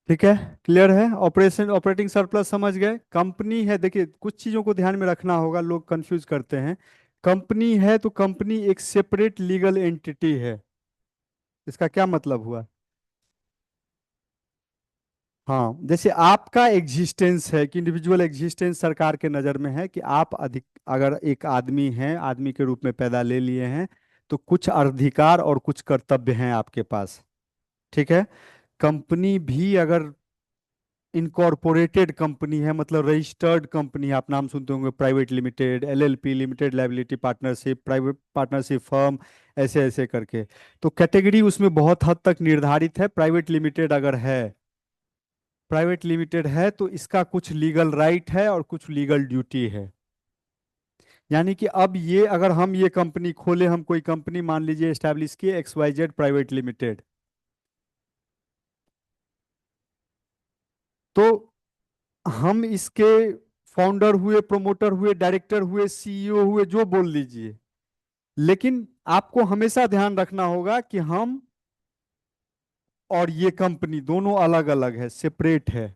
ठीक है, क्लियर है? ऑपरेशन ऑपरेटिंग सरप्लस समझ गए? कंपनी है, देखिए कुछ चीजों को ध्यान में रखना होगा, लोग कंफ्यूज करते हैं। कंपनी है तो कंपनी एक सेपरेट लीगल एंटिटी है। इसका क्या मतलब हुआ? हाँ, जैसे आपका एग्जिस्टेंस है कि इंडिविजुअल एग्जिस्टेंस सरकार के नज़र में है कि आप अधिक, अगर एक आदमी हैं, आदमी के रूप में पैदा ले लिए हैं, तो कुछ अधिकार और कुछ कर्तव्य हैं आपके पास। ठीक है? कंपनी भी अगर इनकॉर्पोरेटेड कंपनी है, मतलब रजिस्टर्ड कंपनी है, आप नाम सुनते होंगे, private limited, LLP, limited liability partnership, private partnership firm, ऐसे ऐसे करके, तो कैटेगरी उसमें बहुत हद तक निर्धारित है। प्राइवेट लिमिटेड है तो इसका कुछ लीगल राइट है और कुछ लीगल ड्यूटी है। यानी कि अब ये अगर हम ये कंपनी खोले, हम कोई कंपनी मान लीजिए एस्टैब्लिश किए, X Y Z private limited, तो हम इसके फाउंडर हुए, प्रोमोटर हुए, डायरेक्टर हुए, सीईओ हुए, जो बोल लीजिए, लेकिन आपको हमेशा ध्यान रखना होगा कि हम और ये कंपनी दोनों अलग अलग है, सेपरेट है।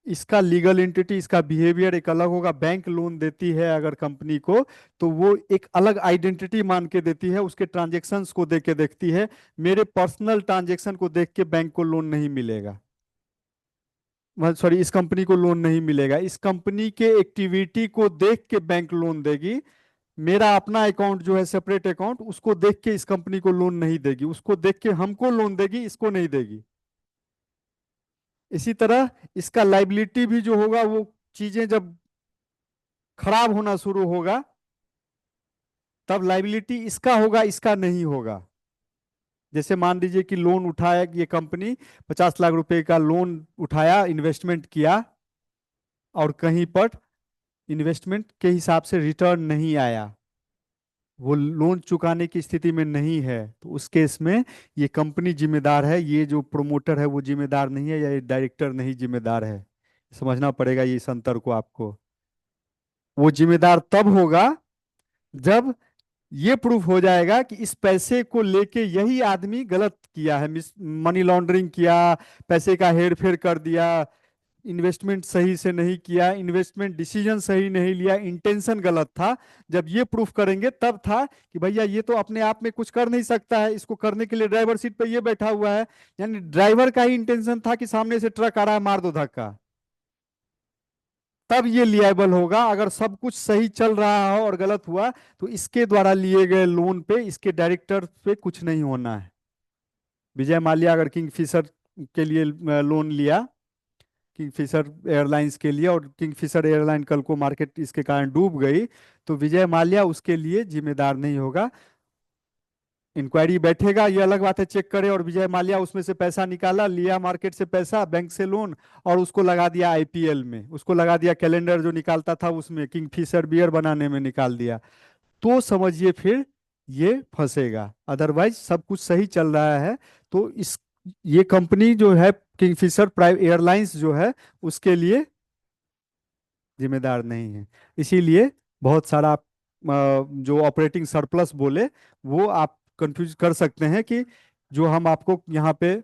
इसका लीगल एंटिटी, इसका बिहेवियर एक अलग होगा। बैंक लोन देती है अगर कंपनी को, तो वो एक अलग आइडेंटिटी मान के देती है, उसके ट्रांजेक्शन्स को देख के देखती है। मेरे पर्सनल ट्रांजेक्शन को देख के बैंक को लोन नहीं मिलेगा, सॉरी, इस कंपनी को लोन नहीं मिलेगा। इस कंपनी के एक्टिविटी को देख के बैंक लोन देगी। मेरा अपना अकाउंट जो है, सेपरेट अकाउंट, उसको देख के इस कंपनी को लोन नहीं देगी, उसको देख के हमको लोन देगी, इसको नहीं देगी। इसी तरह इसका लाइबिलिटी भी जो होगा, वो चीजें जब खराब होना शुरू होगा तब लाइबिलिटी इसका होगा, इसका नहीं होगा। जैसे मान लीजिए कि लोन उठाया, ये कंपनी 50 लाख रुपए का लोन उठाया, इन्वेस्टमेंट किया, और कहीं पर इन्वेस्टमेंट के हिसाब से रिटर्न नहीं आया, वो लोन चुकाने की स्थिति में नहीं है, तो उस केस में ये कंपनी जिम्मेदार है, ये जो प्रोमोटर है वो जिम्मेदार नहीं है, या ये डायरेक्टर नहीं जिम्मेदार है। समझना पड़ेगा ये इस अंतर को आपको। वो जिम्मेदार तब होगा जब ये प्रूफ हो जाएगा कि इस पैसे को लेके यही आदमी गलत किया है, मिस मनी लॉन्ड्रिंग किया, पैसे का हेर फेर कर दिया, इन्वेस्टमेंट सही से नहीं किया, इन्वेस्टमेंट डिसीजन सही नहीं लिया, इंटेंशन गलत था। जब ये प्रूफ करेंगे तब था कि भैया ये तो अपने आप में कुछ कर नहीं सकता है, इसको करने के लिए ड्राइवर सीट पे ये बैठा हुआ है। यानी ड्राइवर का ही इंटेंशन था कि सामने से ट्रक आ रहा है, मार दो धक्का। तब ये लिएबल होगा। अगर सब कुछ सही चल रहा हो और गलत हुआ तो इसके द्वारा लिए गए लोन पे इसके डायरेक्टर पे कुछ नहीं होना है। विजय माल्या अगर किंगफिशर के लिए लोन लिया, किंगफिशर एयरलाइंस के लिए, और किंगफिशर एयरलाइन कल को मार्केट इसके कारण डूब गई, तो विजय माल्या उसके लिए जिम्मेदार नहीं होगा। इंक्वायरी बैठेगा, ये अलग बात है, चेक करे और विजय माल्या उसमें से पैसा निकाला, लिया मार्केट से पैसा, बैंक से लोन, और उसको लगा दिया आईपीएल में, उसको लगा दिया कैलेंडर जो निकालता था उसमें, किंगफिशर बियर बनाने में निकाल दिया, तो समझिए फिर ये फंसेगा। अदरवाइज सब कुछ सही चल रहा है तो इस ये कंपनी जो है किंगफिशर प्राइवेट एयरलाइंस जो है उसके लिए जिम्मेदार नहीं है। इसीलिए बहुत सारा जो ऑपरेटिंग सरप्लस बोले वो आप कंफ्यूज कर सकते हैं कि जो हम आपको यहाँ पे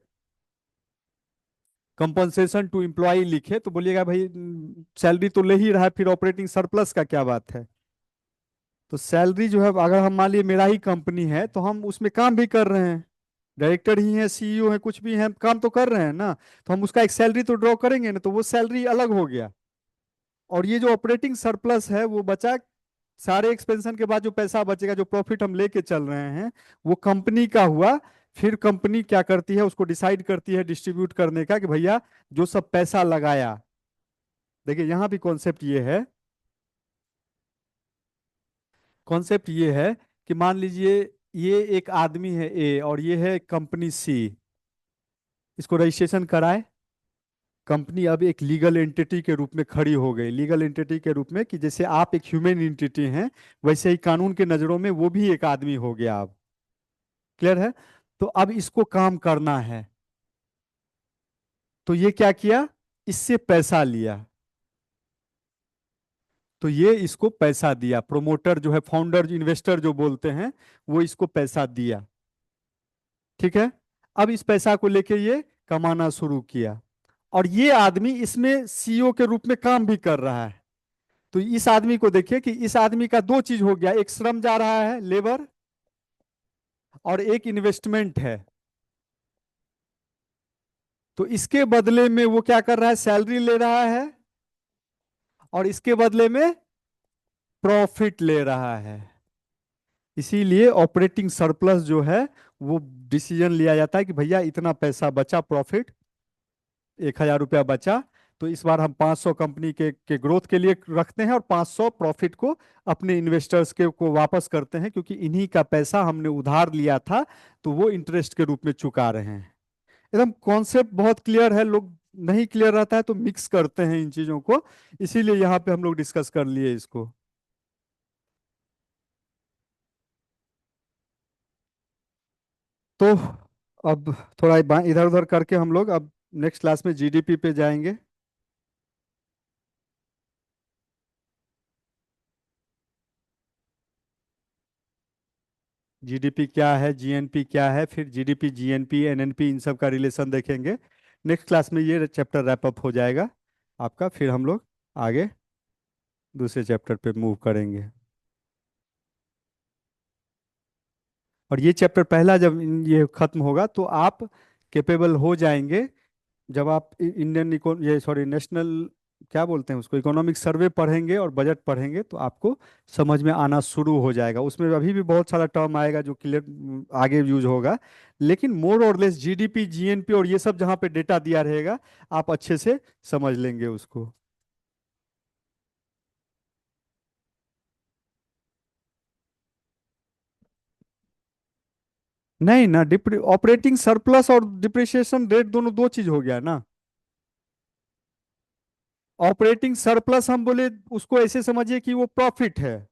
कंपनसेशन टू एम्प्लॉय लिखे तो बोलिएगा भाई सैलरी तो ले ही रहा है, फिर ऑपरेटिंग सरप्लस का क्या बात है। तो सैलरी जो है, अगर हम मान लिए मेरा ही कंपनी है तो हम उसमें काम भी कर रहे हैं, डायरेक्टर ही हैं, सीईओ हैं, कुछ भी हैं, काम तो कर रहे हैं ना, तो हम उसका एक सैलरी तो ड्रॉ करेंगे ना, तो वो सैलरी अलग हो गया। और ये जो ऑपरेटिंग सरप्लस है वो बचा, सारे एक्सपेंशन के बाद जो पैसा बचेगा, जो प्रॉफिट हम लेके चल रहे हैं, वो कंपनी का हुआ। फिर कंपनी क्या करती है, उसको डिसाइड करती है डिस्ट्रीब्यूट करने का कि भैया जो सब पैसा लगाया। देखिए यहाँ भी कॉन्सेप्ट ये है, कॉन्सेप्ट ये है कि मान लीजिए ये एक आदमी है ए और ये है कंपनी सी, इसको रजिस्ट्रेशन कराए। कंपनी अब एक लीगल एंटिटी के रूप में खड़ी हो गई, लीगल एंटिटी के रूप में, कि जैसे आप एक ह्यूमन एंटिटी हैं वैसे ही कानून के नजरों में वो भी एक आदमी हो गया अब। क्लियर है। तो अब इसको काम करना है, तो ये क्या किया, इससे पैसा लिया, तो ये इसको पैसा दिया, प्रोमोटर जो है, फाउंडर इन्वेस्टर जो बोलते हैं, वो इसको पैसा दिया। ठीक है। अब इस पैसा को लेके ये कमाना शुरू किया, और ये आदमी इसमें सीईओ के रूप में काम भी कर रहा है। तो इस आदमी को देखिए कि इस आदमी का दो चीज हो गया, एक श्रम जा रहा है लेबर, और एक इन्वेस्टमेंट है। तो इसके बदले में वो क्या कर रहा है, सैलरी ले रहा है, और इसके बदले में प्रॉफिट ले रहा है। इसीलिए ऑपरेटिंग सरप्लस जो है वो डिसीजन लिया जाता है कि भैया इतना पैसा बचा, प्रॉफिट 1,000 रुपया बचा, तो इस बार हम 500 कंपनी के ग्रोथ के लिए रखते हैं और 500 प्रॉफिट को अपने इन्वेस्टर्स के को वापस करते हैं, क्योंकि इन्हीं का पैसा हमने उधार लिया था, तो वो इंटरेस्ट के रूप में चुका रहे हैं। एकदम कॉन्सेप्ट बहुत क्लियर है, लोग नहीं क्लियर रहता है तो मिक्स करते हैं इन चीजों को, इसीलिए यहाँ पे हम लोग डिस्कस कर लिए इसको। तो अब थोड़ा इधर उधर करके हम लोग अब नेक्स्ट क्लास में जीडीपी पे जाएंगे। जीडीपी क्या है, जीएनपी क्या है, फिर जीडीपी, जीएनपी, एनएनपी, इन सब का रिलेशन देखेंगे। नेक्स्ट क्लास में ये चैप्टर रैप अप हो जाएगा आपका, फिर हम लोग आगे दूसरे चैप्टर पे मूव करेंगे। और ये चैप्टर पहला जब ये खत्म होगा तो आप कैपेबल हो जाएंगे, जब आप इंडियन ये सॉरी नेशनल क्या बोलते हैं उसको, इकोनॉमिक सर्वे पढ़ेंगे और बजट पढ़ेंगे तो आपको समझ में आना शुरू हो जाएगा। उसमें अभी भी बहुत सारा टर्म आएगा जो क्लियर आगे यूज होगा, लेकिन मोर और लेस जीडीपी, जीएनपी और ये सब जहाँ पे डेटा दिया रहेगा आप अच्छे से समझ लेंगे उसको। नहीं ना, ऑपरेटिंग सरप्लस और डिप्रिसिएशन रेट दोनों दो चीज हो गया ना। ऑपरेटिंग सरप्लस हम बोले उसको ऐसे समझिए कि वो प्रॉफिट है।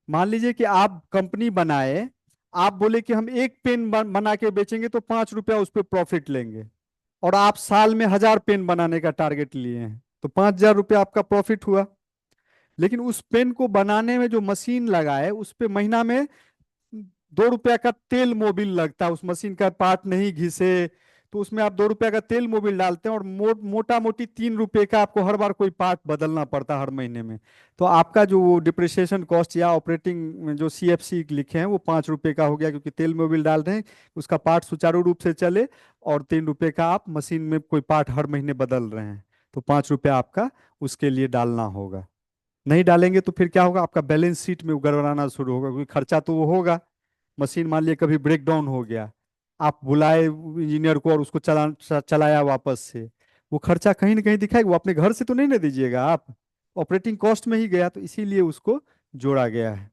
मान लीजिए कि आप कंपनी बनाए, आप बोले कि हम एक पेन बना के बेचेंगे तो 5 रुपया उस पर प्रॉफिट लेंगे, और आप साल में 1,000 पेन बनाने का टारगेट लिए हैं, तो 5,000 रुपया आपका प्रॉफिट हुआ। लेकिन उस पेन को बनाने में जो मशीन लगाए उस पे महीना में 2 रुपया का तेल मोबिल लगता है, उस मशीन का पार्ट नहीं घिसे तो उसमें आप 2 रुपए का तेल मोबिल डालते हैं, और मोटा मोटी 3 रुपए का आपको हर बार कोई पार्ट बदलना पड़ता है हर महीने में। तो आपका जो डिप्रिसिएशन कॉस्ट या ऑपरेटिंग में जो CFC लिखे हैं वो 5 रुपए का हो गया, क्योंकि तेल मोबिल डाल रहे हैं, उसका पार्ट सुचारू रूप से चले। और 3 रुपए का आप मशीन में कोई पार्ट हर महीने बदल रहे हैं, तो 5 रुपया आपका उसके लिए डालना होगा। नहीं डालेंगे तो फिर क्या होगा, आपका बैलेंस शीट में वो गड़बड़ाना शुरू होगा, क्योंकि खर्चा तो वो होगा। मशीन मान लिया कभी ब्रेक डाउन हो गया, आप बुलाए इंजीनियर को और उसको चलाया वापस से, वो खर्चा कहीं ना कहीं दिखाएगा, वो अपने घर से तो नहीं ना दीजिएगा आप, ऑपरेटिंग कॉस्ट में ही गया, तो इसीलिए उसको जोड़ा गया है।